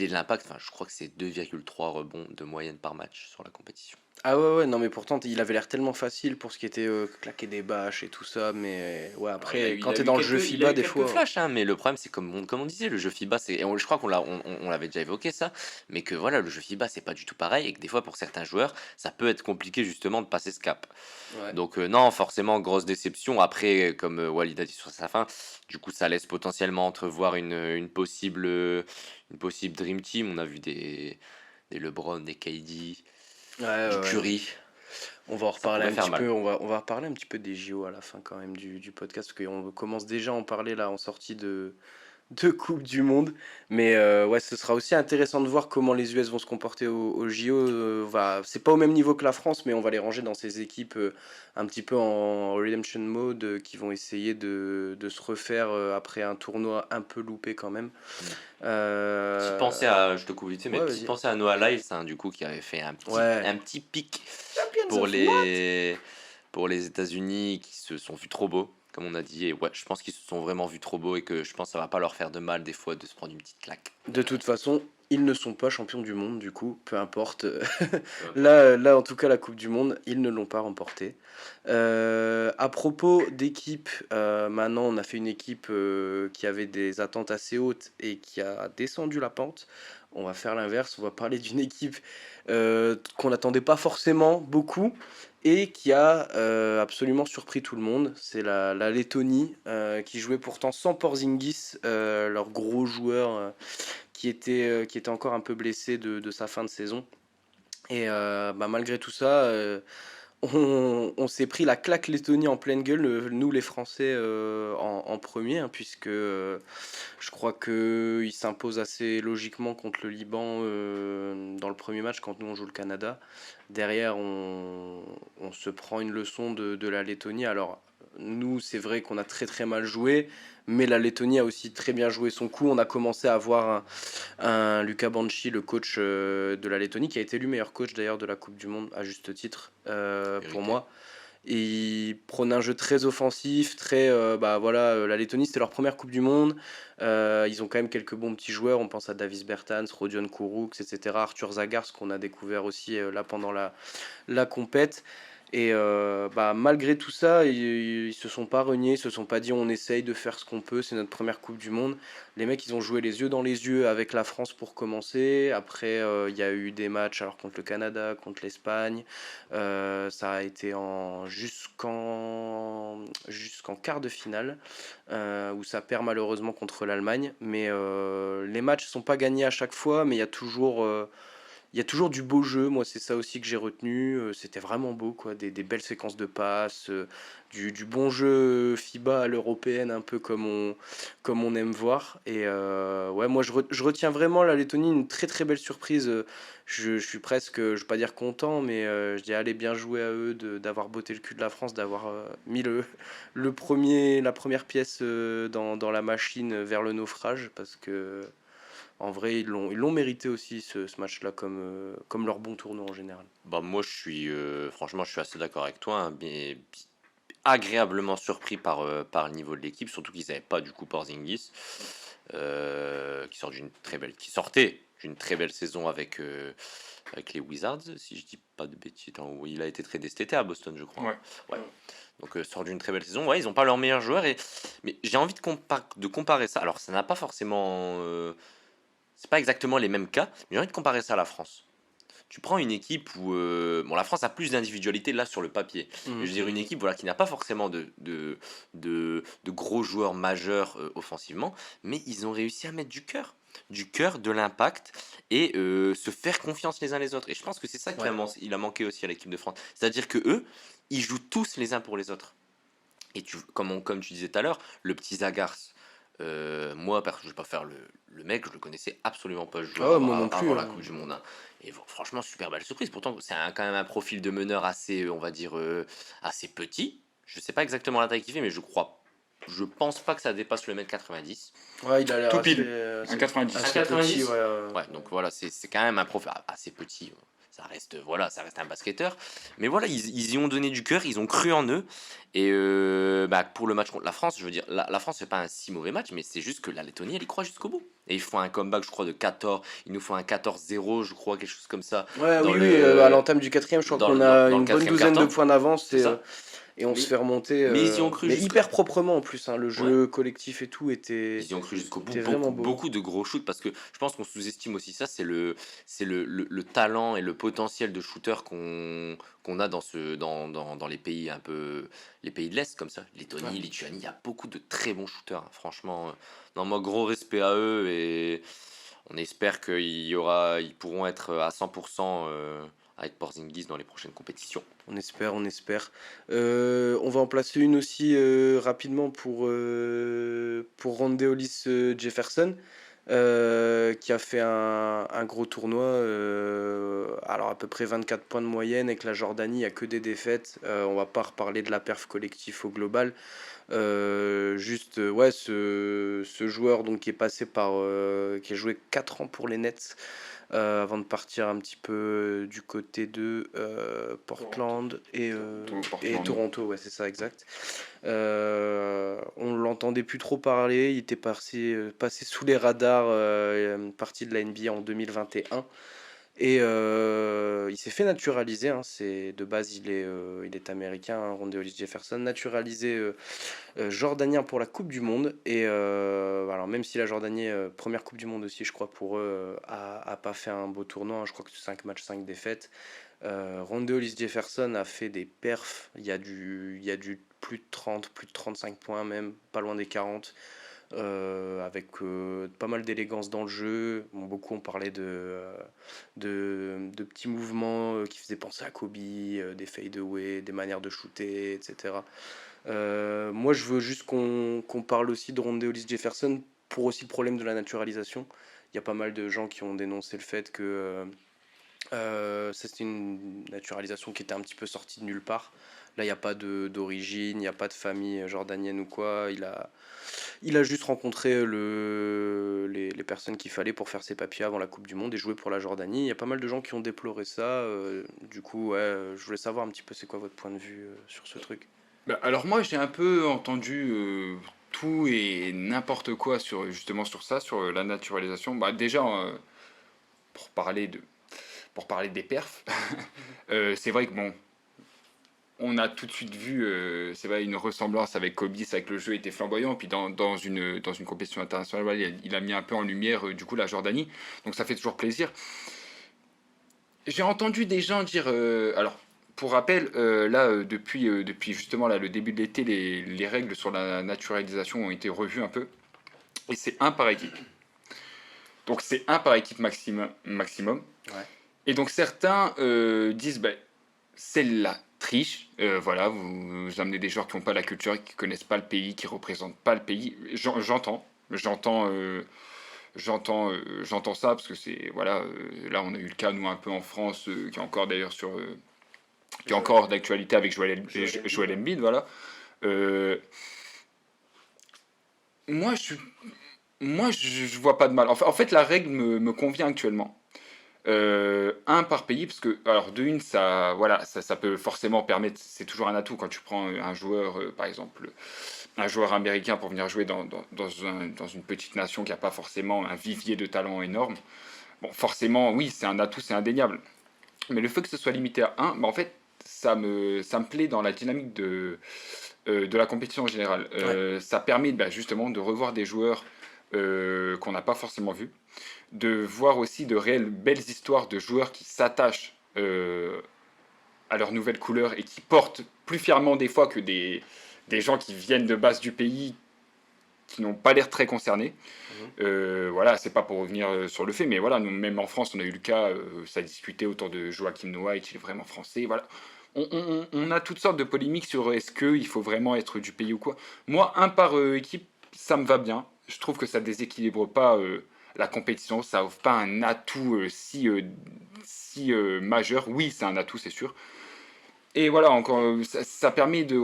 ait de l'impact. Enfin, je crois que c'est 2,3 rebonds de moyenne par match sur la compétition. Ah ouais, ouais, non, mais pourtant, il avait l'air tellement facile pour ce qui était claquer des bâches et tout ça. Mais ouais, Alors, après, quand t'es dans le jeu il a FIBA, eu des quelques fois. flashs, hein, mais le problème, c'est comme on disait, le jeu FIBA, je crois on l'avait déjà évoqué ça, mais que voilà, le jeu FIBA, c'est pas du tout pareil, et que des fois, pour certains joueurs, ça peut être compliqué justement de passer ce cap. Ouais. Donc non, forcément, grosse déception. Après, comme Walid a dit sur sa fin, du coup, ça laisse potentiellement entrevoir une possible Dream Team. On a vu des LeBron, des KD, Ouais, ouais, du ouais. Curry. On va en Ça reparler pourrait un faire petit mal. peu. On va reparler un petit peu des JO à la fin quand même du podcast, parce qu'on commence déjà à en parler là en sortie de Coupe du Monde. Mais ouais, ce sera aussi intéressant de voir comment les US vont se comporter au JO. C'est pas au même niveau que la France, mais on va les ranger dans ces équipes un petit peu en redemption mode qui vont essayer de se refaire après un tournoi un peu loupé quand même. Mm. Petite Euh, pensée à, je te coupe vite fait, mais Ouais, petite vas-y. pensée à Noah Lyles, hein, du coup, qui avait fait Ouais. un petit pic Champions pour of what? pour les États-Unis, qui se sont vus trop beaux, comme on a dit. Et ouais, je pense qu'ils se sont vraiment vus trop beaux et que je pense que ça va pas leur faire de mal des fois de se prendre une petite claque. De toute façon, Ils ne sont pas champions du monde, du coup, peu importe. Peu importe. Là, en tout cas, la Coupe du Monde, ils ne l'ont pas remportée. À propos d'équipe, maintenant, on a fait une équipe qui avait des attentes assez hautes et qui a descendu la pente. On va faire l'inverse, on va parler d'une équipe qu'on n'attendait pas forcément beaucoup et qui a absolument surpris tout le monde. C'est la Lettonie qui jouait pourtant sans Porzingis, leur gros joueur qui était encore un peu blessé de sa fin de saison. Et bah, malgré tout ça, on s'est pris la claque Lettonie en pleine gueule, nous les Français en premier, hein, puisque je crois qu'ils s'imposent assez logiquement contre le Liban dans le premier match quand nous on joue le Canada. Derrière, on se prend une leçon de la Lettonie. Alors, nous, c'est vrai qu'on a très très mal joué, mais la Lettonie a aussi très bien joué son coup. On a commencé à avoir un Luca Banchi, le coach de la Lettonie, qui a été élu meilleur coach d'ailleurs de la Coupe du Monde, à juste titre, pour Vérité. moi. Et il prône un jeu très offensif, très bah voilà, la Lettonie c'était leur première Coupe du Monde. Ils ont quand même quelques bons petits joueurs. On pense à Davis Bertans, Rodion Kurucs, etc. Arthur Zagars qu'on a découvert aussi là pendant la compète. Et bah, malgré tout ça, ils se sont pas reniés, ils se sont pas dit on essaye de faire ce qu'on peut, c'est notre première Coupe du Monde. Les mecs, ils ont joué les yeux dans les yeux avec la France pour commencer. Après, il y a eu des matchs alors contre le Canada, contre l'Espagne. Ça a été jusqu'en quart de finale, où ça perd malheureusement contre l'Allemagne. Mais les matchs sont pas gagnés à chaque fois, mais il y a toujours du beau jeu, moi c'est ça aussi que j'ai retenu. C'était vraiment beau, quoi, des belles séquences de passes, du bon jeu FIBA à l'européenne, un peu comme on aime voir. Et ouais, moi je retiens vraiment la Lettonie, une très très belle surprise. Je suis presque, je vais pas dire content, mais je dis allez, bien joué à eux d'avoir botté le cul de la France, d'avoir mis la première pièce dans la machine vers le naufrage, parce que en vrai, ils l'ont mérité aussi ce match-là comme leur bon tournoi en général. Bah, moi, franchement, je suis assez d'accord avec toi, hein, mais agréablement surpris par le niveau de l'équipe, surtout qu'ils n'avaient pas du coup Porzingis, qui sortait d'une très belle saison avec les Wizards, si je dis pas de bêtises. Attends, il a été tradé cet été à Boston, je crois, hein. Ouais. Ouais. Donc sort d'une très belle saison. Ouais, ils n'ont pas leur meilleur joueur, mais j'ai envie de comparer ça. Alors, ça n'a pas forcément, c'est pas exactement les mêmes cas, mais j'ai envie de comparer ça à la France. Tu prends une équipe où bon, la France a plus d'individualité là sur le papier. Mais je Mhm. veux dire une équipe voilà, qui n'a pas forcément de gros joueurs majeurs offensivement, mais ils ont réussi à mettre du cœur, de l'impact et se faire confiance les uns les autres. Et je pense que c'est ça Ouais. il a manqué aussi à l'équipe de France. C'est-à-dire que eux, ils jouent tous les uns pour les autres. Et comme tu disais tout à l'heure, le petit Zagars, moi, je vais pas faire le mec, je le connaissais absolument pas, ce joueur, Ah ouais, moi non plus, avant la hein. Coupe du Monde, hein. Et franchement, super belle surprise. Pourtant, c'est quand même un profil de meneur assez, on va dire, assez petit. Je sais pas exactement la taille qu'il fait, mais je pense pas que ça dépasse le mètre 90. Ouais, il a l'air Tout assez, pile. Un 90. assez 1,90. petit, ouais. Ouais, donc voilà, c'est quand même un profil assez petit. Ça reste un basketteur. Mais voilà, ils y ont donné du cœur, ils ont cru en eux. Et bah, pour le match contre la France, je veux dire, la France fait pas un si mauvais match, mais c'est juste que la Lettonie, elle y croit jusqu'au bout. Et ils font un comeback, je crois, de 14. Ils nous font un 14-0, je crois, quelque chose comme ça, Ouais, dans oui, oui, à le, l'entame du quatrième, je crois qu'on a dans le une bonne quatrième douzaine de quart-temps. points d'avance C'est ça. et on se Mais, fait remonter, mais ils y ont cru mais jusqu'au hyper proprement en plus, hein. Le Ouais. jeu collectif et tout était, Ils y ont cru jusqu'au bout, était vraiment beaucoup, beau. beaucoup de gros shoots, parce que je pense qu'on sous-estime aussi ça, c'est le talent et le potentiel de shooter qu'on a dans les pays un peu, les pays de l'Est comme ça, Lettonie, Ouais. Lituanie, il y a beaucoup de très bons shooters, hein. Franchement, non, moi, gros respect à eux, et on espère ils pourront être à 100% avec Porzingis dans les prochaines compétitions. On espère, on espère. On va en placer une aussi rapidement pour Rondeolis Jefferson, qui a fait un gros tournoi. Alors à peu près 24 points de moyenne avec la Jordanie, il n'y a que des défaites. On va pas reparler de la perf collectif au global. Juste, ouais, ce joueur donc, qui est passé qui a joué 4 ans pour les Nets. Avant de partir un petit peu du côté de Portland et Toronto. Toronto, ouais, c'est ça, exact. On l'entendait plus trop parler, il était passé sous les radars, parti de la NBA en 2021. Et il s'est fait naturaliser, hein, de base il est américain, hein, Rondae Hollis Jefferson, naturalisé jordanien pour la Coupe du Monde. Et alors même si la Jordanie, première Coupe du Monde aussi, je crois pour eux, a pas fait un beau tournoi, hein, je crois que 5 matchs, 5 défaites. Rondae Hollis Jefferson a fait des perfs, il y a du plus de 30, plus de 35 points même, pas loin des 40. Avec pas mal d'élégance dans le jeu. Bon, beaucoup ont parlé de petits mouvements qui faisaient penser à Kobe, des fade-away, des manières de shooter, etc. Moi, je veux juste qu'on parle aussi de Rondae Hollis Jefferson pour aussi le problème de la naturalisation. Il y a pas mal de gens qui ont dénoncé le fait que ça, c'était une naturalisation qui était un petit peu sortie de nulle part. Là, il n'y a pas d'origine, il n'y a pas de famille jordanienne ou quoi. Il a juste rencontré les personnes qu'il fallait pour faire ses papiers avant la Coupe du Monde et jouer pour la Jordanie. Il y a pas mal de gens qui ont déploré ça. Du coup, ouais, je voulais savoir un petit peu c'est quoi votre point de vue sur ce truc. Bah, alors moi j'ai un peu entendu tout et n'importe quoi sur justement sur ça, sur la naturalisation. Bah, déjà pour parler de pour parler des perfs, c'est vrai que bon, on a tout de suite vu, c'est vrai, une ressemblance avec Kobe, c'est vrai que le jeu était flamboyant, puis dans une compétition internationale, voilà, il a mis un peu en lumière du coup la Jordanie, donc ça fait toujours plaisir. J'ai entendu des gens dire, alors pour rappel, là depuis justement là, le début de l'été, les règles sur la naturalisation ont été revues un peu, et c'est un par équipe. Donc c'est un par équipe maximum. Ouais. Et donc certains disent, ben, c'est la triche. Voilà, vous amenez des joueurs qui n'ont pas la culture, qui connaissent pas le pays, qui représentent pas le pays. J'entends ça parce que c'est voilà. Là, on a eu le cas nous un peu en France, qui est encore d'ailleurs qui est encore d'actualité avec Joel Embiid. Voilà. Euh, moi, je vois pas de mal. En fait, la règle me convient actuellement. Un par pays, parce que, alors, de une, ça, voilà, ça peut forcément permettre, c'est toujours un atout quand tu prends un joueur, par exemple, un joueur américain pour venir jouer dans une petite nation qui n'a pas forcément un vivier de talent énorme. Bon, forcément, oui, c'est un atout, c'est indéniable. Mais le fait que ce soit limité à un, bah, en fait, ça me plaît dans la dynamique de la compétition en général. Ouais. Ça permet bah, justement de revoir des joueurs qu'on n'a pas forcément vus, de voir aussi de réelles belles histoires de joueurs qui s'attachent à leur nouvelle couleur et qui portent plus fièrement des fois que des gens qui viennent de base du pays qui n'ont pas l'air très concernés. Mhm. Voilà, c'est pas pour revenir sur le fait, mais voilà, nous, même en France, on a eu le cas, ça discutait autour de Joachim Noah, est-il vraiment français? Voilà. On a toutes sortes de polémiques sur est-ce qu'il faut vraiment être du pays ou quoi. Moi, un par équipe, ça me va bien. Je trouve que ça déséquilibre pas la compétition, ça offre pas un atout si majeur. Oui, c'est un atout, c'est sûr. Et voilà, encore, ça permet de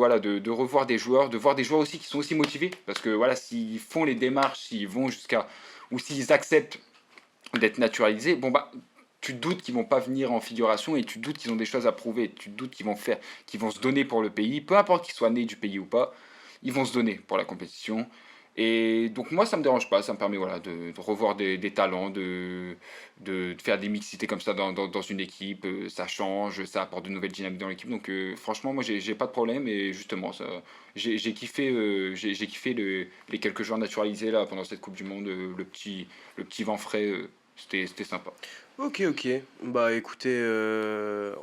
revoir des joueurs, de voir des joueurs aussi qui sont aussi motivés. Parce que voilà, s'ils font les démarches, s'ils vont jusqu'à. Ou s'ils acceptent d'être naturalisés, bon bah, tu te doutes qu'ils vont pas venir en figuration et tu te doutes qu'ils ont des choses à prouver. Tu te doutes qu'ils vont se donner pour le pays. Peu importe qu'ils soient nés du pays ou pas, ils vont se donner pour la compétition. Et donc moi ça me dérange pas, ça me permet voilà, de revoir des talents, de faire des mixités comme ça dans une équipe, ça change, ça apporte de nouvelles dynamiques dans l'équipe. Donc franchement moi j'ai pas de problème et justement ça j'ai kiffé j'ai kiffé les quelques joueurs naturalisés là pendant cette Coupe du Monde, le petit vent frais, c'était sympa. Ok, ok. Bah écoutez,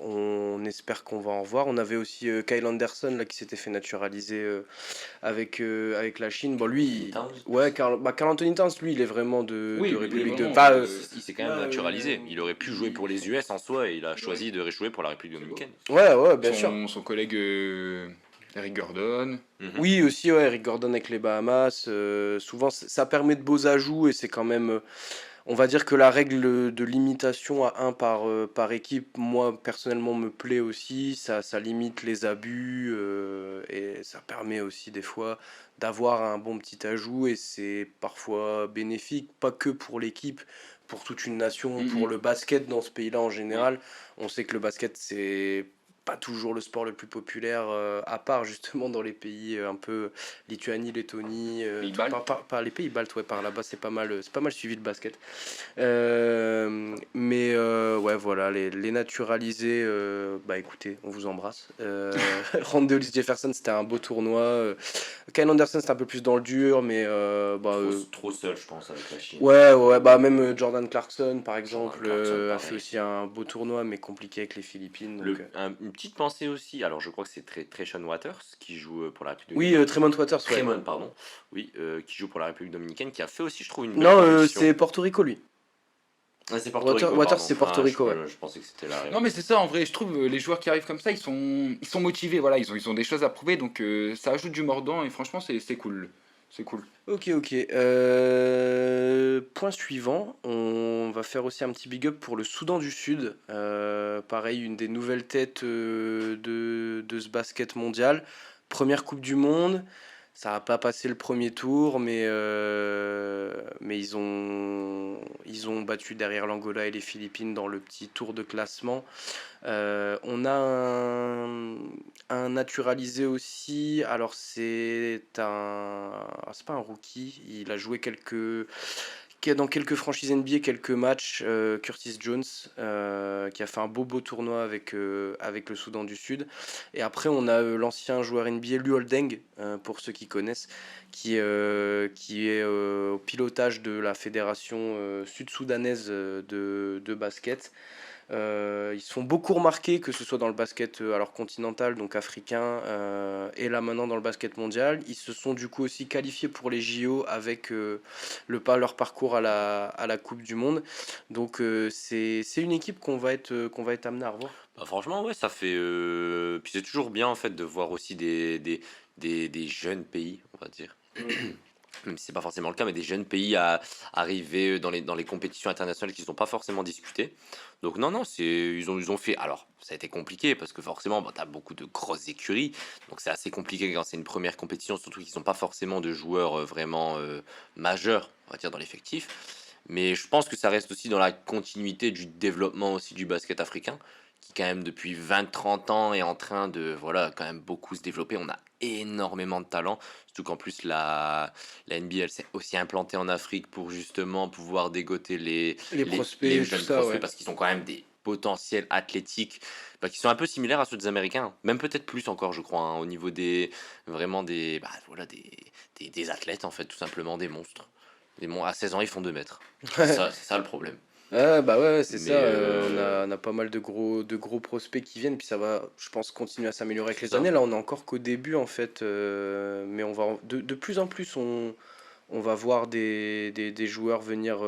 on espère qu'on va en voir. On avait aussi Kyle Anderson là, qui s'était fait naturaliser avec la Chine. Bon, lui, Anthony Towns. ouais, Karl Anthony Towns, lui, il est vraiment Oui, de mais lui, République de. vraiment, Pas, Il s'est quand même naturalisé. Il aurait pu jouer pour les US en soi et il a choisi de jouer pour la République dominicaine. ouais, ouais, bien sûr. son collègue Eric Gordon. Mhm. Oui, aussi, ouais, Eric Gordon avec les Bahamas. Souvent, ça permet de beaux ajouts et c'est quand même. On va dire que la règle de limitation à un par équipe, moi personnellement me plaît aussi. Ça limite les abus et ça permet aussi des fois d'avoir un bon petit ajout et c'est parfois bénéfique, pas que pour l'équipe, pour toute une nation, pour Mhm. le basket dans ce pays-là en Oui. général. On sait que le basket c'est pas toujours le sport le plus populaire, à part justement dans les pays un peu Lituanie, Lettonie, Pays-Baltes. par les pays baltes, ouais, par là-bas c'est pas mal suivi le basket. Ouais, voilà, les naturalisés, bah écoutez, on vous embrasse. Randall Jefferson, c'était un beau tournoi. Kyle Anderson, c'était un peu plus dans le dur, mais Trop seul, je pense, avec la Chine. ouais, bah même Jordan Clarkson, par Jordan exemple, Clarkson, a fait pareil. aussi un beau tournoi, mais compliqué avec les Philippines. Donc, Une petite pensée aussi, alors je crois que c'est Treshaun Waters qui joue pour la République oui, dominicaine. Tremont Waters, ouais. Tremont, pardon. Oui, qui joue pour la République dominicaine, qui a fait aussi, je trouve, une belle Non, compétition. c'est Porto Rico, lui. Ah, c'est Porto Rico, Waters, pardon. c'est Porto Ah, Rico, ouais. je pensais que c'était la Non, mais c'est ça, en vrai, je trouve les joueurs qui arrivent comme ça, ils sont motivés, voilà, ils ont des choses à prouver, donc ça ajoute du mordant, et franchement, c'est cool. C'est cool. Ok. Point suivant, on va faire aussi un petit big up pour le Soudan du Sud. Pareil, une des nouvelles têtes de ce basket mondial. Première Coupe du Monde. Ça n'a pas passé le premier tour, mais ils ont battu derrière l'Angola et les Philippines dans le petit tour de classement. On a un naturalisé aussi. Alors c'est pas un rookie. Il a joué dans quelques franchises NBA, quelques matchs. Curtis Jones, qui a fait un beau tournoi avec le Soudan du Sud. Et après on a l'ancien joueur NBA Luol Deng, pour ceux qui connaissent, qui est au pilotage de la fédération sud-soudanaise de basket. Ils se font beaucoup remarquer, que ce soit dans le basket alors continental, donc africain, et là maintenant dans le basket mondial. Ils se sont du coup aussi qualifiés pour les JO avec leur parcours à la Coupe du Monde. Donc c'est une équipe qu'on va être amené à revoir. Bah, franchement, ouais, ça fait. Puis c'est toujours bien, en fait, de voir aussi des jeunes pays, on va dire. Même si c'est pas forcément le cas, mais des jeunes pays à arriver dans les compétitions internationales qu'ils n'ont pas forcément discutées. Donc non, non, ils ont fait. Alors, ça a été compliqué parce que forcément, bah, tu as beaucoup de grosses écuries, donc c'est assez compliqué quand c'est une première compétition, surtout qu'ils n'ont pas forcément de joueurs vraiment majeurs, on va dire, dans l'effectif. Mais je pense que ça reste aussi dans la continuité du développement aussi du basket africain, qui quand même depuis 20-30 ans est en train de, voilà, quand même beaucoup se développer. On a énormément de talent, surtout qu'en plus la NBA elle s'est aussi implantée en Afrique pour justement pouvoir dégoter Les les prospects, tout jeunes ça, prospects, ouais. parce qu'ils ont quand même des potentiels athlétiques bah, qui sont un peu similaires à ceux des Américains, même peut-être plus encore, je crois, hein, au niveau vraiment bah, voilà, des athlètes, en fait, tout simplement des monstres. À 16 ans, ils font 2 mètres. C'est ça le problème. Bah ouais, c'est ça. Mais On a pas mal de gros prospects qui viennent, puis ça va, je pense, continuer à s'améliorer avec c'est les ça. années. Là, on est encore qu'au début, en fait, mais de plus en plus, on va voir des joueurs venir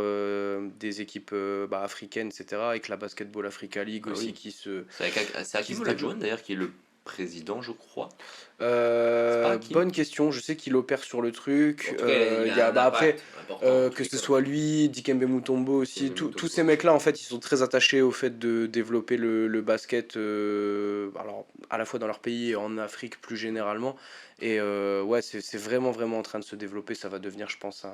des équipes africaines, etc., avec la Basketball Africa League Ah aussi oui. C'est qui Hakim se développe. Olajuwon d'ailleurs qui est le président, je crois. C'est pas Hakim? Bonne question, je sais qu'il opère sur le truc. En tout cas, il Il y a a, un bah après, impact important dans tous que les ce cas. soit lui, Dikembe Mutombo aussi, Dikembe tous Mutombo. ces mecs-là, en fait, ils sont très attachés au fait de développer le basket, alors à la fois dans leur pays et en Afrique plus généralement. Et ouais, c'est vraiment, vraiment en train de se développer. Ça va devenir, je pense,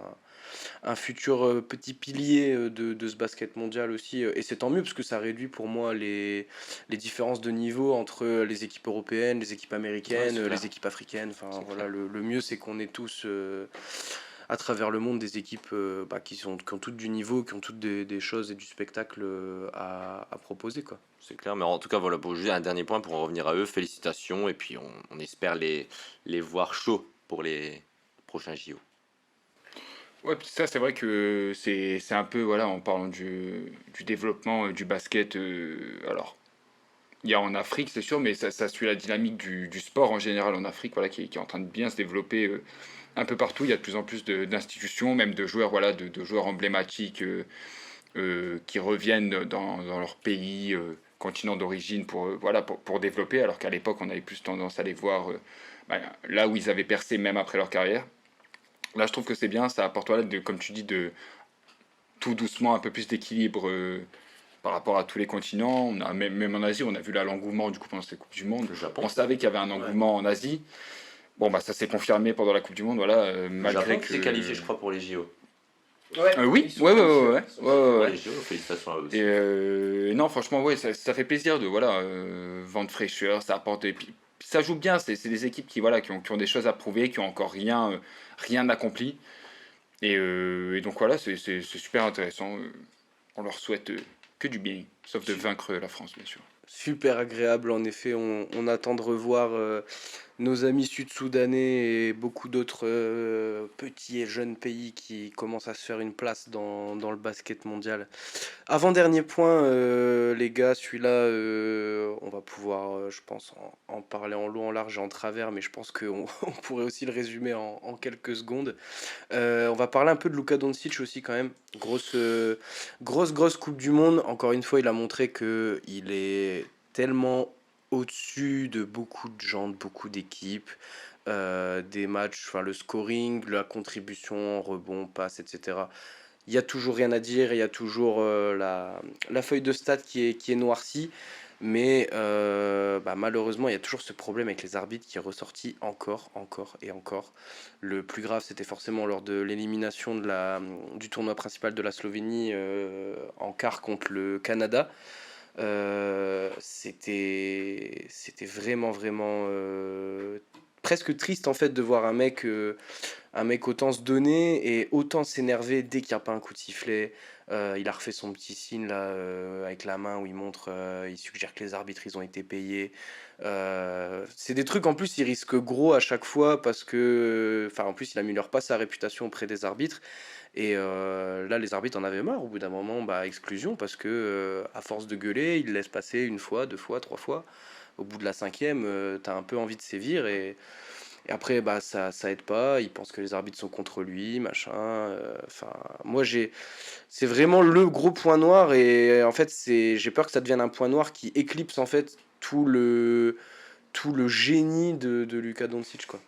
un futur petit pilier de ce basket mondial aussi. Et c'est tant mieux parce que ça réduit pour moi les différences de niveau entre les équipes européennes, les équipes Ouais, américaines, c'est clair. les équipes africaines. Enfin C'est voilà, clair. le mieux c'est qu'on ait tous à travers le monde des équipes qui ont toutes du niveau, qui ont toutes des choses et du spectacle à proposer, quoi. C'est clair, mais en tout cas, voilà, pour juste un dernier point pour en revenir à eux, félicitations, et puis on espère les voir chauds pour les prochains JO. Ouais, puis ça, c'est vrai que c'est un peu, voilà, en parlant du développement du basket, alors, il y a en Afrique, c'est sûr, mais ça suit la dynamique du sport en général en Afrique, voilà, qui est en train de bien se développer un peu partout. Il y a de plus en plus d'institutions, même de joueurs, voilà, de joueurs emblématiques qui reviennent dans leur pays, continent d'origine, voilà, pour développer, alors qu'à l'époque, on avait plus tendance à les voir bah, là où ils avaient percé, même après leur carrière. Là, je trouve que c'est bien, ça apporte, voilà, comme tu dis, de tout doucement un peu plus d'équilibre par rapport à tous les continents. On a, même en Asie, on a vu là l'engouement du coup pendant cette Coupe du Monde. Le Japon. On savait qu'il y avait un engouement en Asie. Bon, bah ça s'est confirmé pendant la Coupe du Monde, voilà, Le malgré Japon que. qui s'est qualifié, je crois, pour les JO. Ouais, Oui, ils sont ouais, ouais, qualifiés, ouais, ouais, ouais, ils sont ouais, qualifiés. ouais, Ouais, ouais. les JO, félicitations à eux Et aussi. non, franchement, ouais, ça fait plaisir de voilà, vendre fraîcheur, ça apporte. Et puis ça joue bien, c'est des équipes qui, voilà, qui ont des choses à prouver, qui ont encore rien accompli. Et donc voilà, c'est super intéressant. On leur souhaite que du bien, sauf de Su- vaincre la France, bien sûr. Super agréable, en effet. On attend de revoir nos amis sud-soudanais et beaucoup d'autres petits et jeunes pays qui commencent à se faire une place dans le basket mondial. Avant-dernier point, les gars, celui-là, on va pouvoir, je pense, en parler en long, en large et en travers, mais je pense qu'on on pourrait aussi le résumer en quelques secondes. On va parler un peu de Luka Doncic aussi quand même. Grosse Coupe du Monde. Encore une fois, il a montré que il est tellement au-dessus de beaucoup de gens, de beaucoup d'équipes, des matchs, enfin le scoring, la contribution, rebond, passe, etc. Il y a toujours rien à dire, il y a toujours la feuille de stats qui est noircie, mais bah, malheureusement, il y a toujours ce problème avec les arbitres qui est ressorti encore et encore. Le plus grave, c'était forcément lors de l'élimination du tournoi principal de la Slovénie en quart contre le Canada. C'était vraiment presque triste en fait de voir un mec autant se donner et autant s'énerver dès qu'il n'y a pas un coup de sifflet. Il a refait son petit signe là avec la main où il montre, il suggère que les arbitres ils ont été payés. C'est des trucs en plus, il risque gros à chaque fois parce que, enfin en plus il améliore pas sa réputation auprès des arbitres. Et là les arbitres en avaient marre au bout d'un moment, bah exclusion parce que à force de gueuler, il laisse passer une fois, deux fois, trois fois. Au bout de la cinquième, t'as un peu envie de sévir et après, bah, ça aide pas. Il pense que les arbitres sont contre lui, machin. Enfin, moi, c'est vraiment le gros point noir. Et en fait, j'ai peur que ça devienne un point noir qui éclipse en fait tout le génie de Luka Doncic, quoi.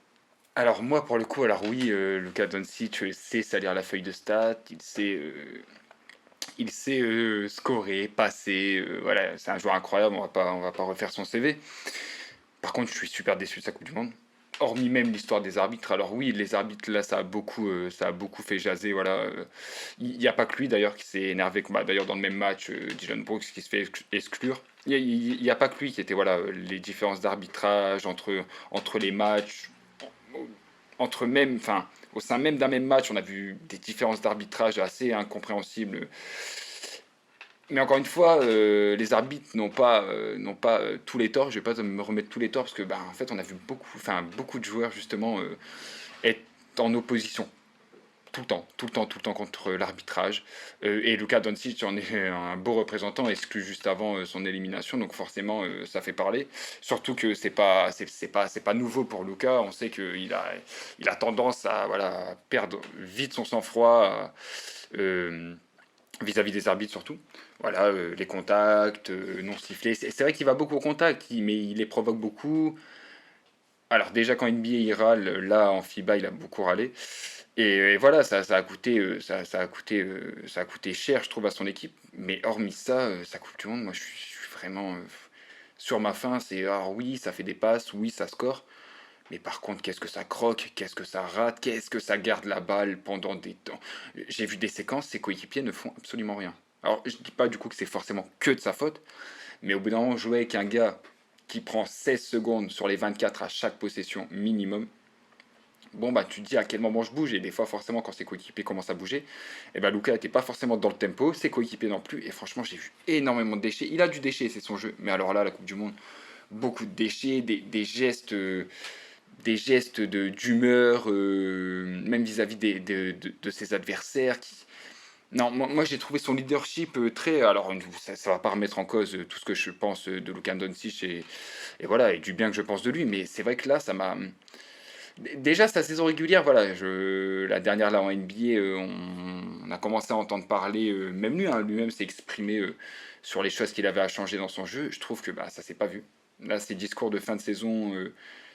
Alors moi, pour le coup, alors oui, Luka Doncic sait salir la feuille de stats, il sait scorer, passer, voilà, c'est un joueur incroyable, on va pas refaire son CV. Par contre, je suis super déçu de sa Coupe du Monde. Hormis même l'histoire des arbitres. Alors oui, les arbitres, là, ça a beaucoup fait jaser. Voilà. Il n'y a pas que lui, d'ailleurs, qui s'est énervé. Bah, d'ailleurs, dans le même match, Dylan Brooks qui se fait exclure. Il y a pas que lui qui était, voilà, les différences d'arbitrage entre les matchs, entre même, enfin, au sein même d'un même match, on a vu des différences d'arbitrage assez incompréhensibles. Mais encore une fois, les arbitres n'ont pas tous les torts. Je vais pas me remettre tous les torts parce que, bah, en fait, on a vu beaucoup de joueurs justement être en opposition tout le temps contre l'arbitrage. Et Luka Doncic en est un beau représentant, exclu juste avant son élimination, donc forcément ça fait parler. Surtout que c'est pas nouveau pour Luka. On sait qu'il a tendance à voilà perdre vite son sang-froid. Vis-à-vis des arbitres surtout. Voilà, les contacts, non sifflés. C'est vrai qu'il va beaucoup au contact, mais il les provoque beaucoup. Alors déjà quand NBA il râle, là en FIBA il a beaucoup râlé. Et voilà, ça a coûté, ça a coûté cher, je trouve, à son équipe. Mais hormis ça, sa Coupe du Monde, moi je suis vraiment sur ma faim. C'est alors oui, ça fait des passes, oui, ça score. Mais par contre, qu'est-ce que ça croque, qu'est-ce que ça rate, qu'est-ce que ça garde la balle pendant des temps. J'ai vu des séquences, ses coéquipiers ne font absolument rien. Alors, je dis pas du coup que c'est forcément que de sa faute, mais au bout d'un moment, jouer avec un gars qui prend 16 secondes sur les 24 à chaque possession minimum, bon bah tu te dis à quel moment je bouge, et des fois forcément quand ses coéquipiers commencent à bouger, et bah Luka n'était pas forcément dans le tempo, ses coéquipiers non plus, et franchement j'ai vu énormément de déchets. Il a du déchet, c'est son jeu, mais alors là, la Coupe du Monde, beaucoup de déchets, des gestes d'humeur, même vis-à-vis de ses adversaires. Non, moi, j'ai trouvé son leadership très. Alors, ça va pas remettre en cause tout ce que je pense de Luka Doncic et voilà, et du bien que je pense de lui, mais c'est vrai que là, ça m'a. Déjà, sa saison régulière, voilà, la dernière là en NBA, on a commencé à entendre parler, même lui, hein, lui-même s'est exprimé sur les choses qu'il avait à changer dans son jeu. Je trouve que bah, ça s'est pas vu. Là, ses discours de fin de saison,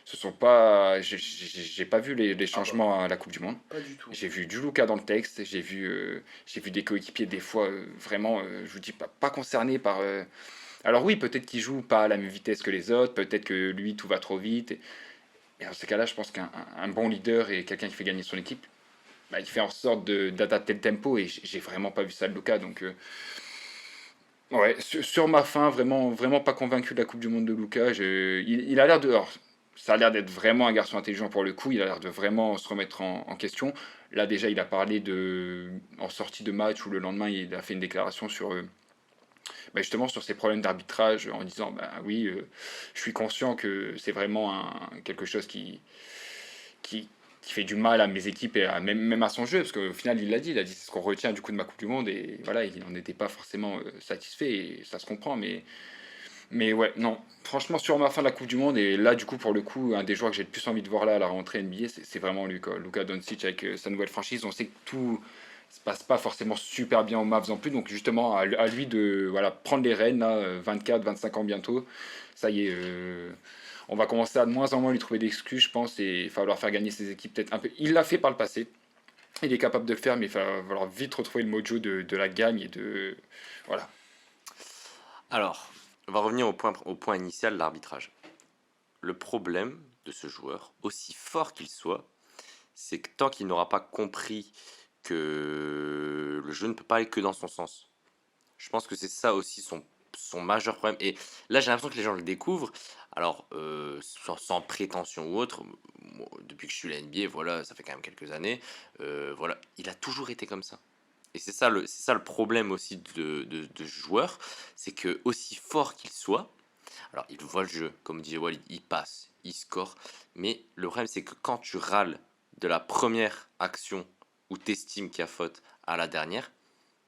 ce sont pas. J'ai pas vu les Ah bah, changements à la Coupe du Monde. pas du tout. J'ai vu du Luka dans le texte, j'ai vu des coéquipiers des fois vraiment, je vous dis pas concernés par. Alors oui, peut-être qu'il joue pas à la même vitesse que les autres, peut-être que lui tout va trop vite. Et dans ces cas-là, je pense qu'un bon leader et quelqu'un qui fait gagner son équipe, il fait en sorte d'adapter le tempo, et j'ai vraiment pas vu ça de Luka. Donc, ouais, sur ma fin, vraiment, vraiment pas convaincu de la Coupe du Monde de Luka. Il a l'air de. Alors, ça a l'air d'être vraiment un garçon intelligent pour le coup. Il a l'air de vraiment se remettre en question. Là, déjà, il a parlé en sortie de match, ou le lendemain, il a fait une déclaration justement sur ses problèmes d'arbitrage, en disant bah oui, je suis conscient que c'est vraiment quelque chose qui fait du mal à mes équipes, et même à son jeu, parce qu'au final il a dit c'est ce qu'on retient du coup de ma Coupe du Monde, et voilà, il n'en était pas forcément satisfait, et ça se comprend, mais ouais, non, franchement, sur ma fin de la Coupe du Monde, et là du coup pour le coup un des joueurs que j'ai le plus envie de voir là à la rentrée NBA, c'est vraiment Luka Doncic, avec sa nouvelle franchise. On sait que tout se passe pas forcément super bien aux Mavs en plus, donc justement à lui de voilà, prendre les rênes là, 25 ans bientôt, ça y est, on va commencer à de moins en moins lui trouver d'excuses, je pense, et il va falloir faire gagner ses équipes peut-être un peu. Il l'a fait par le passé, il est capable de le faire, mais il va falloir vite retrouver le mojo de la gagne, et de voilà. Alors, on va revenir au point initial, l'arbitrage. Le problème de ce joueur, aussi fort qu'il soit, c'est que tant qu'il n'aura pas compris que le jeu ne peut pas aller que dans son sens. Je pense que c'est ça aussi son majeur problème. Et là, j'ai l'impression que les gens le découvrent. Alors, sans prétention ou autre, moi, depuis que je suis à la NBA, voilà, ça fait quand même quelques années, voilà, il a toujours été comme ça. Et c'est ça le problème aussi de ce joueur, c'est que aussi fort qu'il soit, alors il voit le jeu, comme dit Walid, il passe, il score, mais le problème c'est que quand tu râles de la première action où tu estimes qu'il y a faute à la dernière,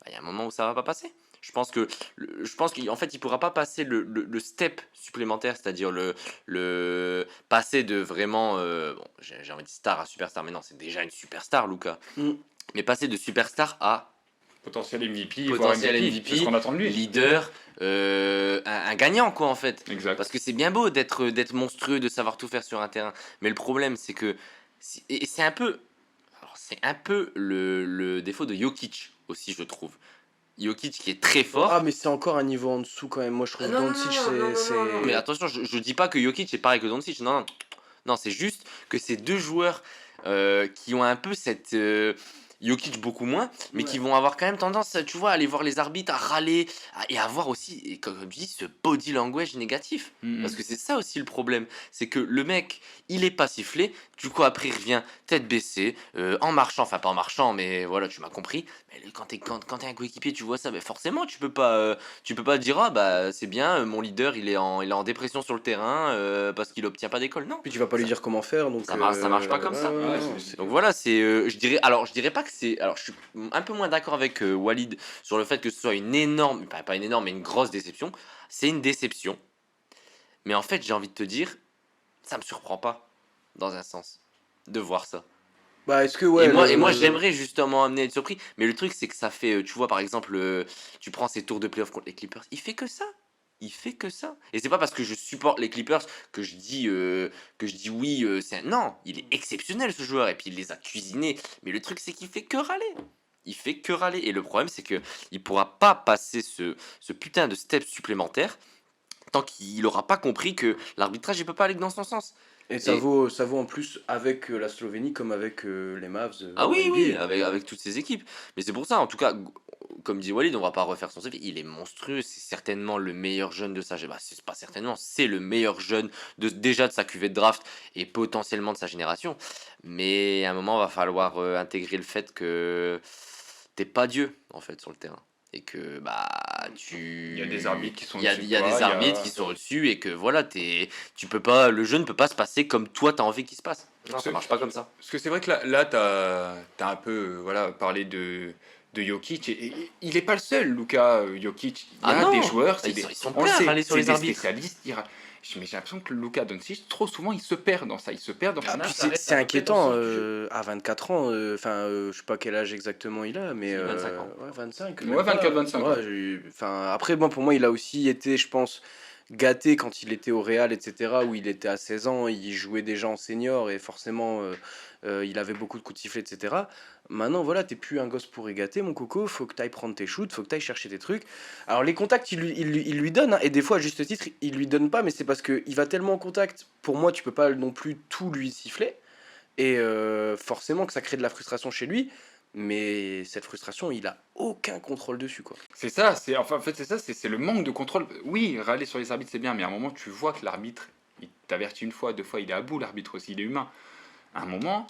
bah, il y a un moment où ça va pas passer. Je pense qu'en fait, il pourra pas passer le step supplémentaire, c'est-à-dire le passer de vraiment, bon, j'ai envie de star à superstar, mais non, c'est déjà une superstar, Luka. Mm. Mais passer de superstar à Potentiel MVP, voire potentiel MVP, MVP, c'est ce qu'on attend de lui. leader, un gagnant quoi en fait. Exact. Parce que c'est bien beau d'être monstrueux, de savoir tout faire sur un terrain, mais le problème c'est que et c'est un peu alors, c'est un peu le défaut de Jokic aussi je trouve. Jokic qui est très fort. Ah, mais c'est encore un niveau en dessous quand même. Moi, je trouve Doncic, c'est. Mais attention, je dis pas que Jokic est pareil que Doncic. Non, non, non, c'est juste que ces deux joueurs qui ont un peu cette Jokic beaucoup moins, mais qui Ouais. vont avoir quand même tendance, tu vois, à aller voir les arbitres, à râler, et à avoir aussi, et comme je dis, ce body language négatif. Parce que c'est ça aussi le problème, c'est que le mec, il est pas sifflé, du coup après il revient tête baissée, en marchant, enfin pas en marchant, mais voilà, tu m'as compris. Mais quand t'es un coéquipier, tu vois ça, mais forcément tu peux pas dire ah bah c'est bien, mon leader il est en dépression sur le terrain parce qu'il obtient pas d'école. Non, Puis tu vas pas lui ça, dire comment faire, donc. ça marche pas comme ça. ouais, Ouais, c'est- Donc voilà, je dirais pas que c'est, alors je suis un peu moins d'accord avec Walid sur le fait que ce soit une énorme, pas une énorme, mais une grosse déception. C'est une déception, mais en fait j'ai envie de te dire, ça me surprend pas, dans un sens, de voir ça. Bah, est-ce que, ouais. Et moi j'aimerais justement amener à être surpris, mais le truc c'est que ça fait, tu vois par exemple, tu prends ces tours de playoff contre les Clippers, il fait que ça. Il fait que ça. Et c'est pas parce que je supporte les Clippers que je dis oui, non, il est exceptionnel ce joueur, et puis il les a cuisinés. Mais le truc c'est qu'il fait que râler. Il fait que râler. Et le problème c'est que il pourra pas passer ce putain de step supplémentaire tant qu'il aura pas compris que l'arbitrage il peut pas aller que dans son sens. Et Et- ça vaut en plus avec la Slovénie comme avec les Mavs Ah en oui, NBA. oui, avec toutes ces équipes. Mais c'est pour ça, en tout cas, comme dit Walid, on va pas refaire son CV. Il est monstrueux, c'est certainement le meilleur jeune de sa génération. Bah, c'est pas certainement, c'est le meilleur jeune déjà de sa cuvée de draft et potentiellement de sa génération. Mais à un moment, il va falloir intégrer le fait que t'es pas Dieu, en fait, sur le terrain. Et que bah Il y a des arbitres qui sont il y a, au-dessus il y a de toi, des arbitres qui sont au-dessus et que voilà, tu peux pas, le jeu ne peut pas se passer comme toi t'as envie qu'il se passe. Non, ça C'est- marche pas comme ça. Parce que c'est vrai que là tu as un peu voilà, parlé de Jokic, et il n'est pas le seul, Luka Jokic. Il y Ah a non, des joueurs, ils sont on le pleins à sait, râler sur c'est les des arbitres. spécialistes. Mais j'ai l'impression que Luka Doncic, trop souvent, il se perd dans ça. Il se perd dans Ah, son puis art, ça reste c'est à peu près dans inquiétant, le sens du jeu. à 24 ans, enfin, je sais pas quel âge exactement il a, mais. Si, 25 ans. Ouais, 25. Ouais, même pas. 24-25, Ouais, ouais. enfin, après, bon, pour moi, il a aussi été, je pense, gâté quand il était au Real, etc., où il était à 16 ans, il jouait déjà en senior, et forcément, il avait beaucoup de coups de sifflet, etc. Maintenant, voilà, t'es plus un gosse pourri gâté, mon coco, faut que t'ailles prendre tes shoots, faut que t'ailles chercher tes trucs. Alors, les contacts, il lui donne, hein, et des fois, à juste titre, il lui donne pas, mais c'est parce qu'il va tellement en contact, pour moi, tu peux pas non plus tout lui siffler. Et forcément que ça crée de la frustration chez lui, mais cette frustration, il a aucun contrôle dessus, quoi. C'est ça, en fait, c'est ça, c'est le manque de contrôle. Oui, râler sur les arbitres, c'est bien, mais à un moment, tu vois que l'arbitre, il t'avertit une fois, deux fois, il est à bout, l'arbitre aussi, il est humain. À un moment,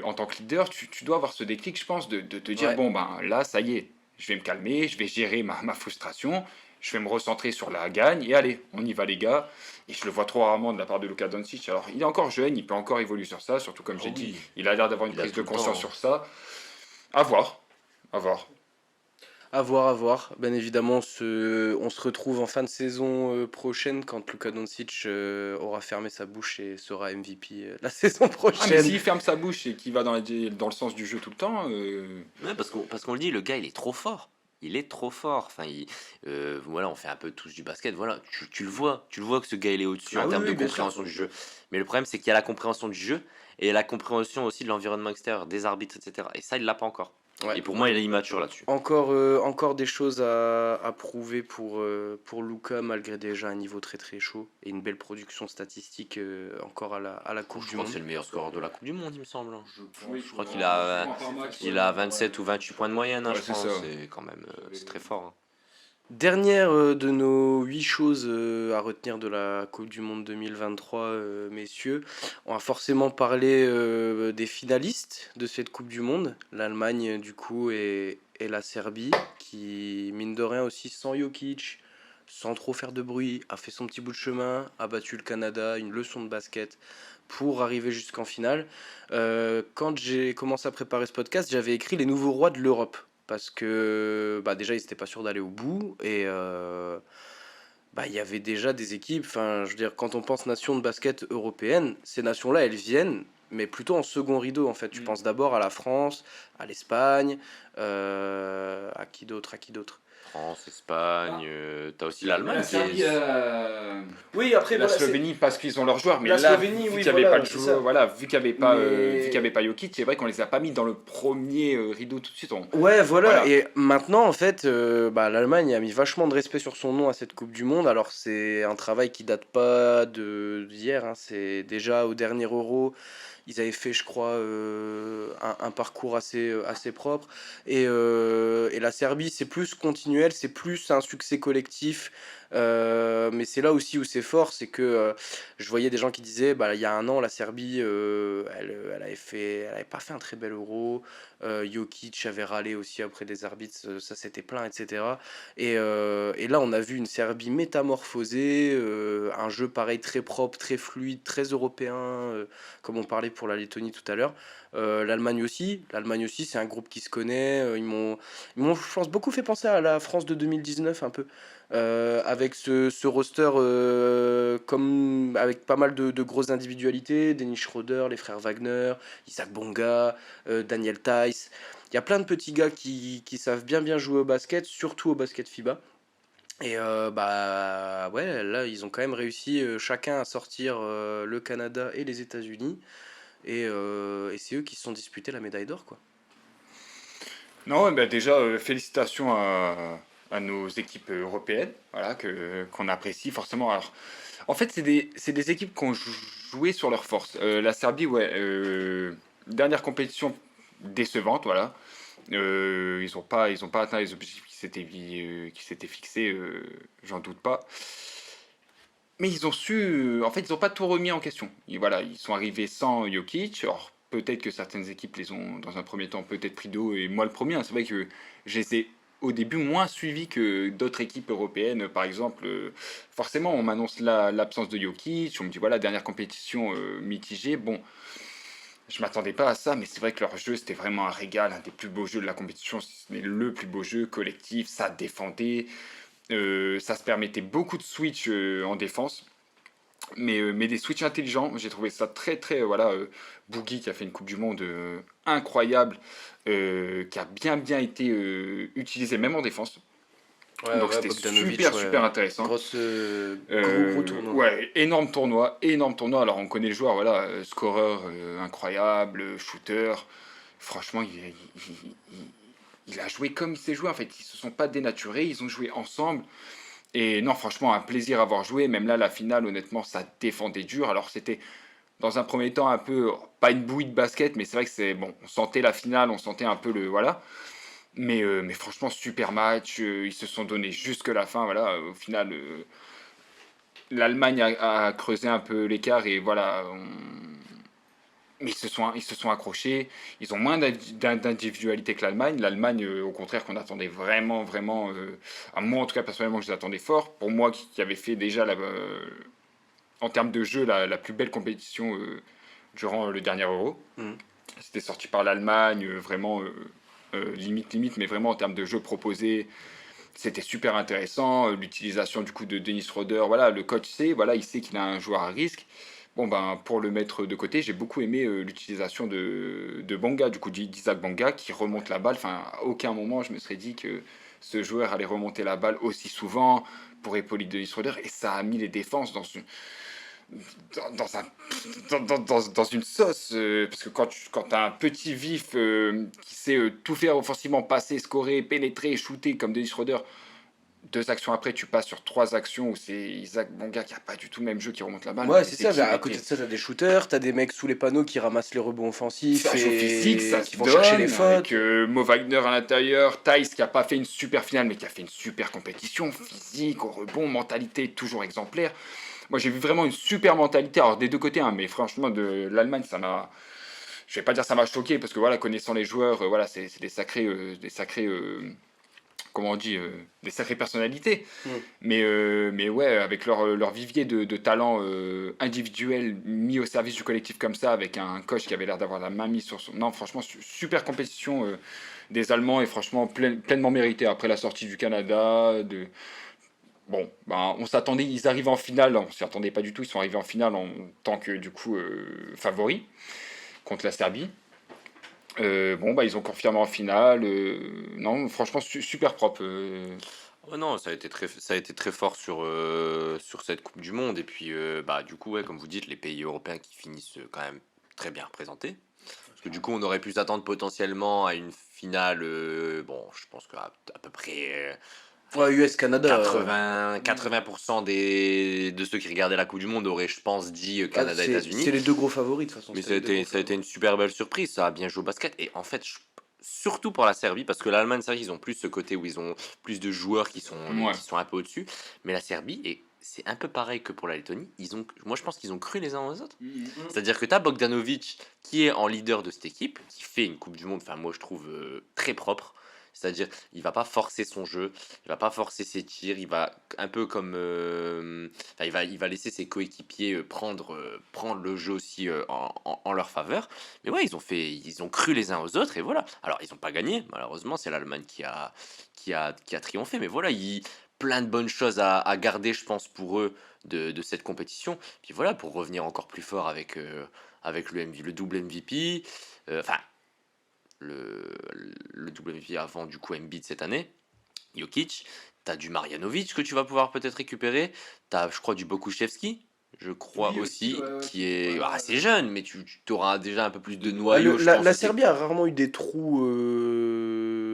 en tant que leader, tu dois avoir ce déclic, je pense, de te dire, Ouais. bon, ben là, ça y est, je vais me calmer, je vais gérer ma frustration, je vais me recentrer sur la gagne, et allez, on y va, les gars. Et je le vois trop rarement de la part de Luka Doncic. Alors, il est encore jeune, il peut encore évoluer sur ça, surtout comme Oh j'ai dit, oui, il a l'air d'avoir une il a prise de tout le conscience temps. sur ça. À voir, à voir. À voir, à voir. Bien évidemment, on se retrouve en fin de saison prochaine quand Luka Doncic aura fermé sa bouche et sera MVP la saison Ah, mais prochaine. s'il ferme sa bouche et qu'il va dans le sens du jeu tout le temps, Ouais, parce qu'on le dit, le gars, il est trop fort. Il est trop fort. Enfin, voilà, on fait un peu tous du basket. Voilà, tu le vois. Tu le vois que ce gars, il est au-dessus ah en oui, termes de oui, bien sûr. compréhension du jeu. Mais le problème, c'est qu'il y a la compréhension du jeu et la compréhension aussi de l'environnement extérieur, des arbitres, etc. Et ça, il l'a pas encore. Ouais. Et pour moi, il est immature là-dessus. Encore des choses à prouver pour Luka, malgré déjà un niveau très très chaud et une belle production statistique encore à la Coupe Je du crois que Monde. c'est le meilleur scoreur de la Coupe du Monde, il me semble. Oui, Je crois qu'il a, il a 27 ou 28 points de moyenne, hein, Ouais, je c'est pense. ça. C'est quand même, c'est très fort, hein. Dernière de nos 8 choses à retenir de la Coupe du Monde 2023, messieurs. On va forcément parler des finalistes de cette Coupe du Monde. L'Allemagne, du coup, et la Serbie, qui, mine de rien aussi, sans Jokic, sans trop faire de bruit, a fait son petit bout de chemin, a battu le Canada, une leçon de basket pour arriver jusqu'en finale. Quand j'ai commencé à préparer ce podcast, j'avais écrit les nouveaux rois de l'Europe. Parce que bah déjà, ils n'étaient pas sûrs d'aller au bout. Et bah, il y avait déjà des équipes. Enfin, je veux dire, quand on pense nation de basket européenne, ces nations-là, elles viennent, mais plutôt en second rideau, en fait. Tu Mm. penses d'abord à la France, à l'Espagne, à qui d'autre, à qui d'autre. France, Espagne, t'as aussi La l'Allemagne qui Serbie, est. Oui, après, la voilà, Slovénie parce qu'ils ont leurs joueurs, mais la là, Slovénie, vu oui, qu'il n'y avait pas voilà, de c'est joueur, ça. voilà, vu qu'il n'y avait pas, vu qu'il y avait Mais pas Jokic, c'est vrai qu'on les a pas mis dans le premier rideau tout de suite. ouais, voilà. Voilà. Et maintenant, en fait, bah, l'Allemagne a mis vachement de respect sur son nom à cette Coupe du Monde. Alors, c'est un travail qui date pas d'hier, hein. C'est déjà au dernier Euro. Ils avaient fait, je crois, un parcours assez propre. Et la Serbie, c'est plus continuel, c'est plus un succès collectif. Mais c'est là aussi où c'est fort, c'est que je voyais des gens qui disaient, bah, il y a un an, la Serbie, elle avait pas fait un très bel Euro. Jokic avait râlé aussi après des arbitres, ça s'était plaint, etc. Et là, on a vu une Serbie métamorphosée, un jeu pareil très propre, très fluide, très européen, comme on parlait pour la Lettonie tout à l'heure. L'Allemagne aussi, c'est un groupe qui se connaît. Ils m'ont, je pense, beaucoup fait penser à la France de 2019 un peu. Avec ce roster comme avec pas mal de grosses individualités, Dennis Schroeder, les frères Wagner, Isaac Bonga, Daniel Theis. Il y a plein de petits gars qui savent bien jouer au basket, surtout au basket FIBA. Et bah ouais, là ils ont quand même réussi chacun à sortir le Canada et les États-Unis. Et c'est eux qui se sont disputés la médaille d'or, quoi. Non, bah déjà, félicitations à nos équipes européennes, voilà, qu'on apprécie forcément. Alors, en fait, c'est des équipes qui ont joué sur leur force. La Serbie, ouais, dernière compétition décevante, voilà. Ils ont pas atteint les objectifs qui s'étaient fixés, j'en doute pas. Mais ils ont su, en fait, ils n'ont pas tout remis en question. Et voilà, ils sont arrivés sans Jokic. Alors, peut-être que certaines équipes les ont, dans un premier temps, peut-être pris d'eau. Et moi, le premier, hein, c'est vrai que je les ai au début moins suivis que d'autres équipes européennes. Par exemple, forcément, on m'annonce l'absence de Jokic. On me dit, voilà, dernière compétition mitigée. Bon, je m'attendais pas à ça, mais c'est vrai que leur jeu, c'était vraiment un régal. Un des plus beaux jeux de la compétition, si ce n'est le plus beau jeu collectif. Ça défendait. Ça se permettait beaucoup de switch en défense, mais des switches intelligents. J'ai trouvé ça très très voilà. Boogie qui a fait une Coupe du Monde incroyable, qui a bien été utilisé même en défense. Ouais, Donc ouais, c'était Bogdanovic, super ouais. intéressant. Gros tournoi. Ouais, énorme tournoi, énorme tournoi. Alors on connaît le joueur, voilà, scoreur incroyable, shooter. Franchement, il a joué comme il s'est joué en fait. Ils se sont pas dénaturés, ils ont joué ensemble. Et non, franchement, un plaisir à avoir joué. Même là, la finale, honnêtement, ça défendait dur. Alors c'était dans un premier temps un peu, pas une bouillie de basket, mais c'est vrai que c'est bon, on sentait la finale, on sentait un peu le voilà. Mais franchement, super match, ils se sont donnés jusque la fin, voilà. Au final, l'Allemagne a creusé un peu l'écart et voilà. Mais ils se sont accrochés. Ils ont moins d'individualité que l'Allemagne. L'Allemagne, au contraire, qu'on attendait vraiment, vraiment. À moi, en tout cas, personnellement, je les attendais fort. Pour moi, qui avait fait déjà, en termes de jeu, la plus belle compétition durant le dernier Euro. Mhm. C'était sorti par l'Allemagne, vraiment limite, limite, mais vraiment en termes de jeu proposé, c'était super intéressant. L'utilisation du coup de Dennis Schroeder, voilà, le coach sait, voilà, il sait qu'il a un joueur à risque. Bon ben pour le mettre de côté, j'ai beaucoup aimé l'utilisation de Bonga, du coup d'Isaac Bonga qui remonte la balle. Enfin, à aucun moment je me serais dit que ce joueur allait remonter la balle aussi souvent pour épauler Dennis Schroeder et ça a mis les défenses dans, un, dans une sauce. Parce que quand tu as un petit vif qui sait tout faire offensivement, passer, scorer, pénétrer, shooter comme Dennis Schroeder, 2 actions après, tu passes sur 3 actions où c'est Isaac Bonga qui a pas du tout le même jeu qui remonte la balle. Ouais, Mais c'est c'est ça. qui À côté de ça, t'as des shooters, t'as des mecs sous les panneaux qui ramassent les rebonds offensifs ça joue physique, et ça qui se vont chercher les donne, avec fautes. Mo Wagner à l'intérieur, Tice qui a pas fait une super finale mais qui a fait une super compétition, physique, au rebond, mentalité toujours exemplaire. Moi j'ai vu vraiment une super mentalité, alors des deux côtés, hein, mais franchement de l'Allemagne ça m'a, je vais pas dire ça m'a choqué parce que voilà connaissant les joueurs, voilà c'est des sacrés comment on dit, des sacrées personnalités. Mm. Mais ouais, avec leur vivier de talent individuel mis au service du collectif comme ça, avec un coach qui avait l'air d'avoir la main mise sur son... Non, franchement, super compétition des Allemands et franchement pleinement mérité après la sortie du Canada. Bon, ben, on s'attendait, ils arrivent en finale, on s'y attendait pas du tout, ils sont arrivés en finale en tant que du coup favoris contre la Serbie. Bon, bah, ils ont confirmé en finale. Non, franchement, super propre. Ouais, non, ça a été très fort sur cette Coupe du Monde. Et puis, bah, du coup, ouais, comme vous dites, les pays européens qui finissent quand même très bien représentés. Parce que du coup, on aurait pu s'attendre potentiellement à une finale, bon, je pense qu'à peu près Ouais, allez, US-Canada. 80% de ceux qui regardaient la Coupe du Monde auraient, je pense, dit C'est Canada-États-Unis. les deux gros favoris de toute façon. Mais C'est les deux gros ça a été favoris. une super belle surprise, ça a bien joué au basket. Et en fait, surtout pour la Serbie, parce que l'Allemagne, c'est vrai qu'ils ont plus ce côté où ils ont plus de joueurs Ouais. qui sont un peu au-dessus. Mais la Serbie, et c'est un peu pareil que pour la Lettonie, moi je pense qu'ils ont cru les uns aux autres. C'est-à-dire que tu as Bogdanovic qui est en leader de cette équipe, qui fait une Coupe du Monde, enfin moi je trouve très propre. C'est-à-dire, il va pas forcer son jeu, il va pas forcer ses tirs, il va un peu comme, enfin, il va laisser ses coéquipiers prendre le jeu aussi en leur faveur. Mais ouais, ils ont cru les uns aux autres et voilà. Alors ils ont pas gagné, malheureusement, c'est l'Allemagne qui a triomphé. Mais voilà, plein de bonnes choses à garder, je pense, pour eux de cette compétition. Puis voilà, pour revenir encore plus fort avec le double MVP. Enfin, le, le double MVP avant du coup Embiid cette année, Jokic, t'as du Marjanovic que tu vas pouvoir peut-être récupérer, t'as je crois du Bokuszewski, je crois Oui, aussi, aussi, ouais, ouais. qui est Ouais, assez jeune, mais tu auras déjà un peu plus de Ah, noyau, je pense la aussi. Serbie a rarement eu des trous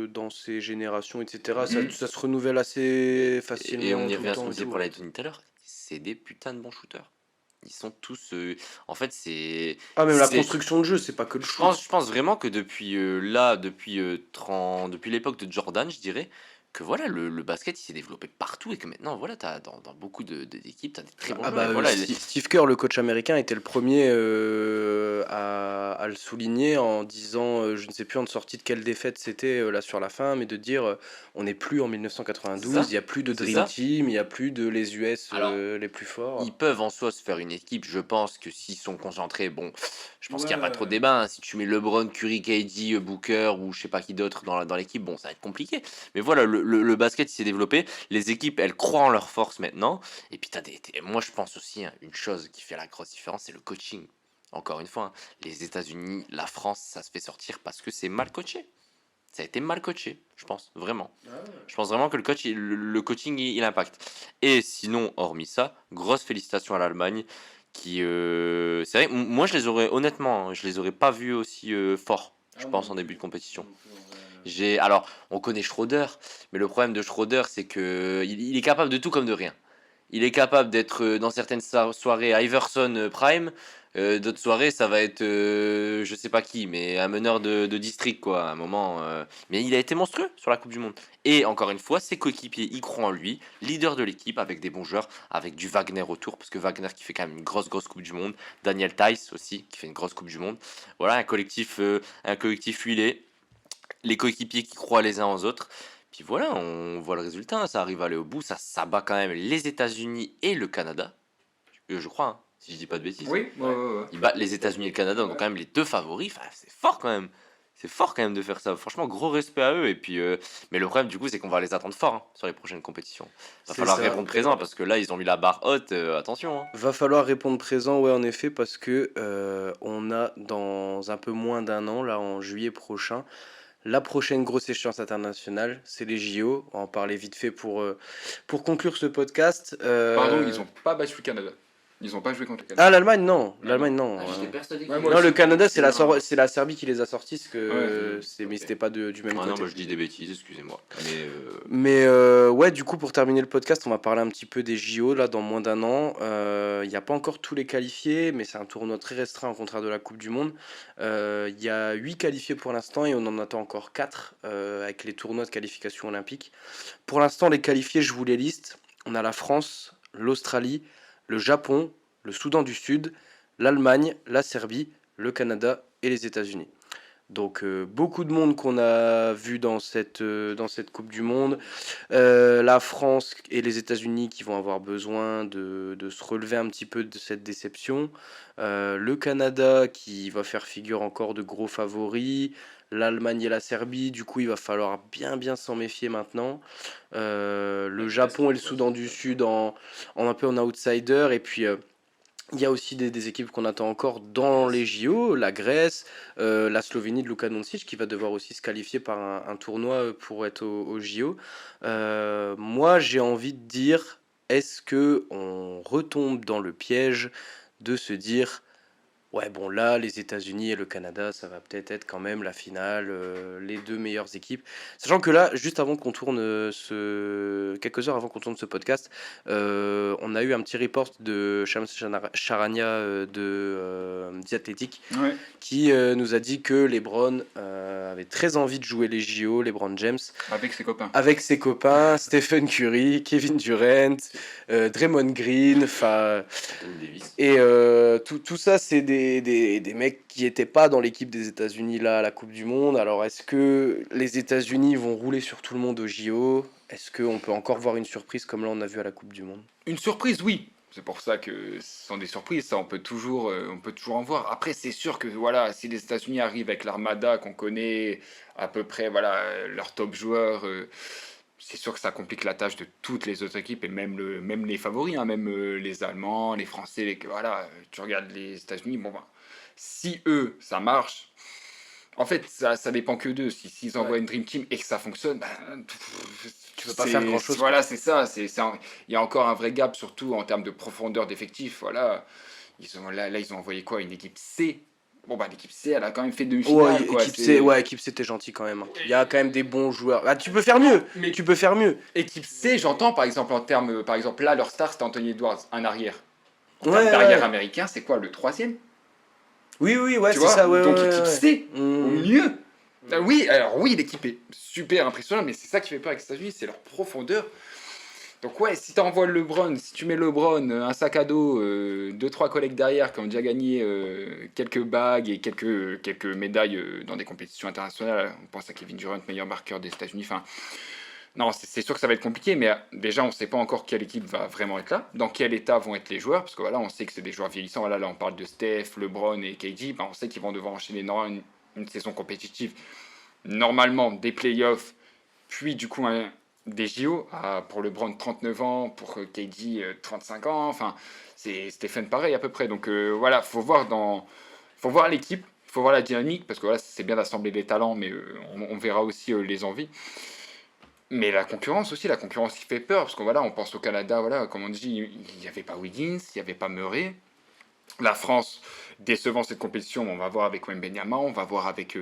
dans ses générations, etc. Mhm. Ça se renouvelle assez Et on facilement y tout le revient à ce temps qu'on et disait tout. pour la Lettonie tout à l'heure, c'est des putains de bons shooters. Ils sont tous, en fait Ah, même la c'est construction de jeu, c'est pas que le shoot. je pense vraiment que depuis l'époque de Jordan, je dirais que voilà, le basket il s'est développé partout et que maintenant, voilà, dans beaucoup d'équipes, tu as des très bons Ah joueurs. bah Et voilà, Steve Kerr, le coach américain, était le premier à le souligner en disant, je ne sais plus en sortie de quelle défaite c'était là sur la fin, mais de dire on n'est plus en c'est 1992, il ça, n'y a plus de c'est Dream ça. Team, il n'y a plus de les US Alors, les plus forts. ils peuvent en soi se faire une équipe. Je pense que s'ils sont concentrés, bon, je pense qu'il n'y a pas trop de Ouais. débat, hein. Si tu mets LeBron, Curry, KD, Booker ou je sais pas qui d'autre dans l'équipe, bon, ça va être compliqué. Mais voilà, le basket il s'est développé. Les équipes, elles croient en leur force maintenant. Et puis, moi, je pense aussi, hein, une chose qui fait la grosse différence, c'est le coaching. Encore une fois, hein, les États-Unis, la France, ça se fait sortir parce que c'est mal coaché. Ça a été mal coaché, je pense, vraiment. Je pense vraiment que le coaching, il impacte. Et sinon, hormis ça, grosse félicitations à l'Allemagne qui, c'est vrai, moi je les aurais, honnêtement, hein, je les aurais pas vus aussi forts, je pense, en début de compétition. Alors, on connaît Schroeder, mais le problème de Schroeder, c'est que il est capable de tout comme de rien. Il est capable d'être dans certaines soirées Iverson Prime, D'autres soirées, ça va être, je sais pas qui, mais un meneur de district, quoi, à un moment. Mais il a été monstrueux sur la Coupe du Monde. Et encore une fois, ses coéquipiers y croient en lui, leader de l'équipe, avec des bons joueurs, avec du Wagner autour, parce que Wagner qui fait quand même une grosse Coupe du Monde. Daniel Theiss aussi, qui fait une grosse Coupe du Monde. Voilà, un collectif huilé, les coéquipiers qui croient les uns aux autres. Puis voilà, on voit le résultat, hein, ça arrive à aller au bout, ça bat quand même les États-Unis et le Canada, je crois, hein, si je dis pas de bêtises. Oui, ouais, ouais, ouais. Ils battent les États-Unis et le Canada, donc quand même les deux favoris. Enfin, c'est fort quand même. C'est fort quand même de faire ça. Franchement, gros respect à eux. Et puis, mais le problème du coup, c'est qu'on va les attendre fort hein, sur les prochaines compétitions. Va C'est falloir ça. répondre présent parce que là, ils ont mis la barre haute. Attention. Hein. Va falloir répondre présent, ouais, en effet, parce que on a dans un peu moins d'un an, là, en juillet prochain, la prochaine grosse échéance internationale, c'est les JO. On va en parler vite fait pour conclure ce podcast. Pardon, ils ont pas battu le Canada. Ils ont pas joué contre le Ah, Canada. l'Allemagne, non. Non, L'Allemagne, non. J'étais persuadé Ouais, qu'ils moi Non, aussi. le Canada, c'est la, Non. c'est la Serbie qui les a sortis, parce que Ouais, mais ok. c'était pas du même Ah non, côté. moi je dis des bêtises, excusez-moi. Mais Mais ouais, du coup, pour terminer le podcast, on va parler un petit peu des JO, là, dans moins d'un an. Il n'y a pas encore tous les qualifiés, mais c'est un tournoi très restreint, au contraire de la Coupe du Monde. Il y a 8 qualifiés pour l'instant et on en attend encore 4 avec les tournois de qualification olympique. Pour l'instant, les qualifiés, je vous les liste. On a la France, l'Australie, le Japon, le Soudan du Sud, l'Allemagne, la Serbie, le Canada et les États-Unis. Donc beaucoup de monde qu'on a vu dans cette Coupe du Monde. La France et les États-Unis qui vont avoir besoin de se relever un petit peu de cette déception. Le Canada qui va faire figure encore de gros favoris. L'Allemagne et la Serbie, du coup il va falloir bien s'en méfier maintenant. Le Japon et le Soudan du Sud en un peu en outsider. Et puis il y a aussi des équipes qu'on attend encore dans les JO, la Grèce, la Slovénie de Luka Doncic qui va devoir aussi se qualifier par un tournoi pour être au JO. Moi, j'ai envie de dire, est-ce que on retombe dans le piège de se dire, ouais, bon là, les États-Unis et le Canada, ça va peut-être être quand même la finale, les deux meilleures équipes. Sachant que là, juste avant qu'on tourne quelques heures avant qu'on tourne ce podcast, on a eu un petit report de Shams Charania The Athletic Ouais. qui nous a dit que LeBron avait très envie de jouer les JO, LeBron James, Avec ses copains. avec ses copains Stephen Curry, Kevin Durant, Draymond Green, enfin. Anthony Davis. Et tout ça, c'est des mecs qui n'étaient pas dans l'équipe des États-Unis là à la Coupe du Monde. Alors, est-ce que les États-Unis vont rouler sur tout le monde au JO? Est-ce qu'on peut encore voir une surprise comme là on a vu à la Coupe du Monde? Une surprise, oui. C'est pour ça que ce sont des surprises, ça on peut toujours en voir. Après, c'est sûr que voilà, si les États-Unis arrivent avec l'armada qu'on connaît à peu près, voilà, leurs top joueurs, c'est sûr que ça complique la tâche de toutes les autres équipes et même les favoris, hein, même les Allemands, les Français, voilà, tu regardes les États-Unis, bon ben, si eux ça marche, en fait ça dépend que d'eux. S'ils envoient une Dream Team et que ça fonctionne, ben, Tu peux pas faire grand-chose, quoi. Voilà, c'est ça. Il y a encore un vrai gap, surtout en termes de profondeur d'effectifs. Voilà, ils ont envoyé quoi? Une équipe C. Bon bah l'équipe C, elle a quand même fait demi-finale, Ouais, quoi. équipe C, ouais, équipe C, t'es gentil quand même. Il y a quand même des bons joueurs. Ah, tu peux faire mieux, Mais tu peux faire mieux. équipe C, j'entends par exemple en termes, par exemple là leur star c'était Anthony Edwards, un arrière. En Ouais, termes d'arrière ouais. américain, c'est quoi le troisième? Oui, ouais, Tu c'est vois? ça, ouais, Donc ouais, équipe ouais. C, au Mmh. mieux. Oui, alors oui, l'équipe est super impressionnante, mais c'est ça qui fait peur avec les États-Unis, c'est leur profondeur. Donc ouais, si tu envoies LeBron, si tu mets LeBron, un sac à dos, 2-3 collègues derrière qui ont déjà gagné quelques bagues et quelques médailles dans des compétitions internationales, on pense à Kevin Durant, meilleur marqueur des États-Unis, enfin, non, c'est sûr que ça va être compliqué, mais déjà on ne sait pas encore quelle équipe va vraiment être là, dans quel état vont être les joueurs, parce que voilà, on sait que c'est des joueurs vieillissants, voilà, là on parle de Steph, LeBron et KD, ben, on sait qu'ils vont devoir enchaîner une saison compétitive, normalement des playoffs, puis du coup des JO, pour LeBron 39 ans, pour KD 35 ans, enfin c'est Stephen pareil à peu près. Donc voilà, faut voir l'équipe, faut voir la dynamique, parce que voilà, c'est bien d'assembler les talents, mais on verra aussi les envies. Mais la concurrence aussi, la concurrence qui fait peur, parce que voilà, on pense au Canada, voilà, comme on dit, il n'y avait pas Wiggins, il n'y avait pas Murray. La France décevant cette compétition, on va voir avec Wembanyama, on va voir avec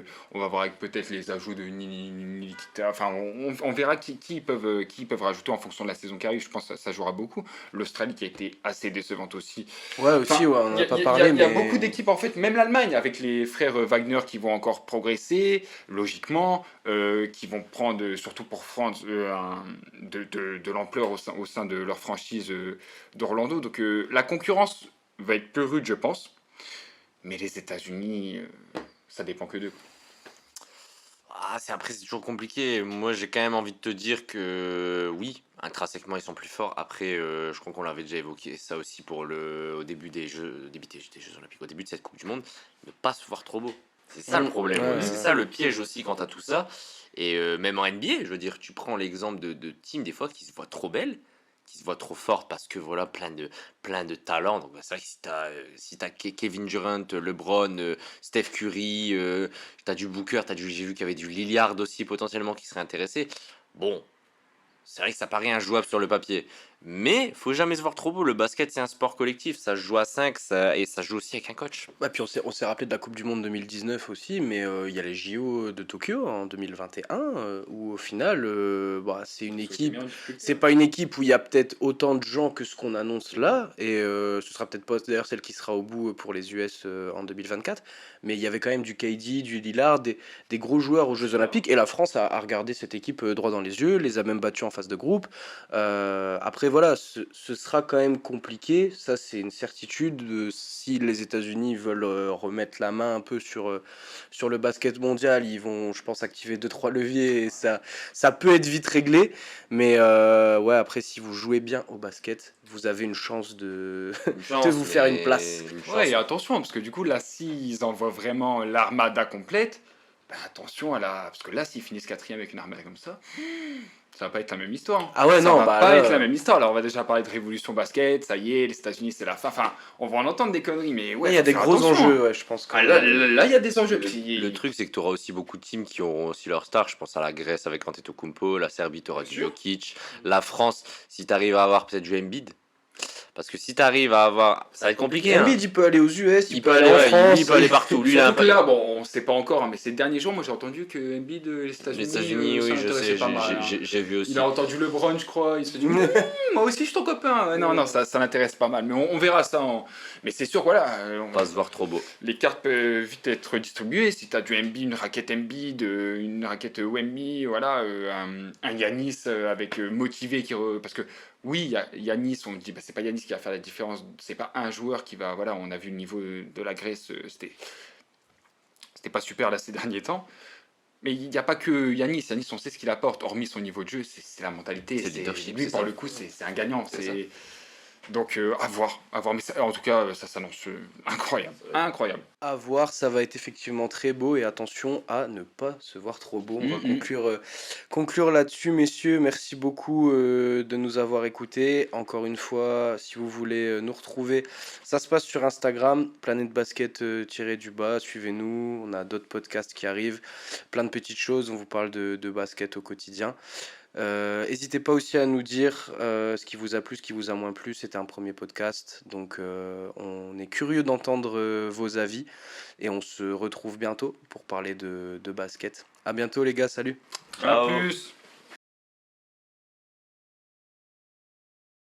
peut-être les ajouts de Nikita. Enfin, on verra qui ils peuvent rajouter en fonction de la saison qui arrive. Je pense que ça jouera beaucoup. L'Australie qui a été assez décevante aussi. Ouais, aussi, Enfin, ouais, on il n'en y, a pas a- parlé, y a beaucoup mais. d'équipes en fait, même l'Allemagne avec les frères Wagner qui vont encore progresser, logiquement, qui vont prendre, surtout pour France, de l'ampleur au sein de leur franchise d'Orlando. Donc la concurrence va être plus rude, je pense. Mais les États-Unis, ça dépend que d'eux. Ah, après, c'est toujours compliqué. Moi, j'ai quand même envie de te dire que oui, intrinsèquement, ils sont plus forts. Après, je crois qu'on l'avait déjà évoqué ça aussi au début des Jeux Olympiques, au début de cette Coupe du Monde, ne pas se voir trop beau. C'est ça le problème. Ouais, C'est ouais. ça le piège aussi quant à tout ça. Et même en NBA, je veux dire, tu prends l'exemple de teams des fois qui se voient trop belles, qui se voient trop fortes parce que voilà, plein de talents. Donc, bah, c'est vrai que si t'as Kevin Durant, LeBron, Steph Curry, t'as du Booker, j'ai vu qu'il y avait du Lillard aussi potentiellement qui serait intéressé. Bon, c'est vrai que ça paraît injouable sur le papier. Mais faut jamais se voir trop beau. Le basket, c'est un sport collectif. Ça se joue à 5 et ça se joue aussi avec un coach. Ouais, puis on s'est rappelé de la Coupe du Monde 2019 aussi, mais il y a les JO de Tokyo en 2021, où au final, bah, c'est une équipe. C'est pas une équipe où il y a peut-être autant de gens que ce qu'on annonce là, et ce sera peut-être pas d'ailleurs celle qui sera au bout pour les US en 2024, mais il y avait quand même du KD, du Lillard, des gros joueurs aux Jeux Olympiques, et la France a regardé cette équipe droit dans les yeux, les a même battus en phase de groupe. Après, voilà, ce sera quand même compliqué, ça c'est une certitude. Si les États-Unis veulent remettre la main un peu sur le basket mondial, ils vont, je pense, activer deux trois leviers et ça peut être vite réglé. Mais ouais, après, si vous jouez bien au basket, vous avez une chance de, Une de chance, vous faire une place. une chance. Ouais, et attention, parce que du coup, là, s'ils envoient vraiment l'armada complète, bah, attention à la. Parce que là, s'ils finissent quatrième avec une armada comme ça va pas être la même histoire. Ah ouais, Ça non, va bah pas là, être la même histoire. Alors, on va déjà parler de révolution basket, ça y est, les États-Unis, c'est la fin. Enfin, on va en entendre des conneries, mais là, ouais, il y a faut des faire gros attention, hein. enjeux, ouais, je pense quand Ah, là, même. là, il y a des enjeux. Le truc, c'est que tu auras aussi beaucoup de teams qui auront aussi leur star. Je pense à la Grèce avec Antetokounmpo, la Serbie, tu auras Bien du sûr. Jokic, la France, si tu arrives à avoir peut-être du Embiid. Parce que si tu arrives à avoir. Ça va être compliqué, hein. Embiid, il peut aller aux US, il Il peut peut aller aller, en ouais, lui, France. il peut aller partout. Lui, il a un Surtout que là, bon, on sait pas encore, hein, mais ces derniers jours, moi j'ai entendu que Embiid, les Les États-Unis, États-Unis, ça oui, je l'intéressait sais, pas mal, hein. j'ai vu aussi. Il a entendu LeBron, je crois, il se dit moi aussi je suis ton copain. Ouais, non, non, ça l'intéresse pas mal, mais on verra ça. Mais c'est sûr, voilà, Pas se voir trop beau. les cartes peuvent vite être distribuées. Si tu as du Embiid, une raquette Embiid, une raquette Wemby, voilà, un Yanis avec motivé parce que oui, Yanis, on dit bah, c'est pas Yanis qui va faire la différence, c'est pas un joueur qui va, voilà, on a vu le niveau de la Grèce, c'était pas super là ces derniers temps. Mais il n'y a pas que Yanis. Yanis, on sait ce qu'il apporte. Hormis son niveau de jeu, c'est la mentalité. C'est le leadership, Lui, c'est pour ça. le coup, c'est un gagnant. C'est ça. Donc, à voir. À voir. Mais en tout cas, ça s'annonce incroyable. Incroyable. À voir, ça va être effectivement très beau et attention à ne pas se voir trop beau. On va conclure là-dessus, messieurs. Merci beaucoup de nous avoir écoutés. Encore une fois, si vous voulez nous retrouver, ça se passe sur Instagram, Planète Basket du bas. Suivez-nous. On a d'autres podcasts qui arrivent, plein de petites choses. On vous parle de basket au quotidien. N'hésitez pas aussi à nous dire ce qui vous a plu, ce qui vous a moins plu. C'était un premier podcast, donc on est curieux d'entendre vos avis et on se retrouve bientôt pour parler de basket. À bientôt les gars, salut. À Ciao. plus.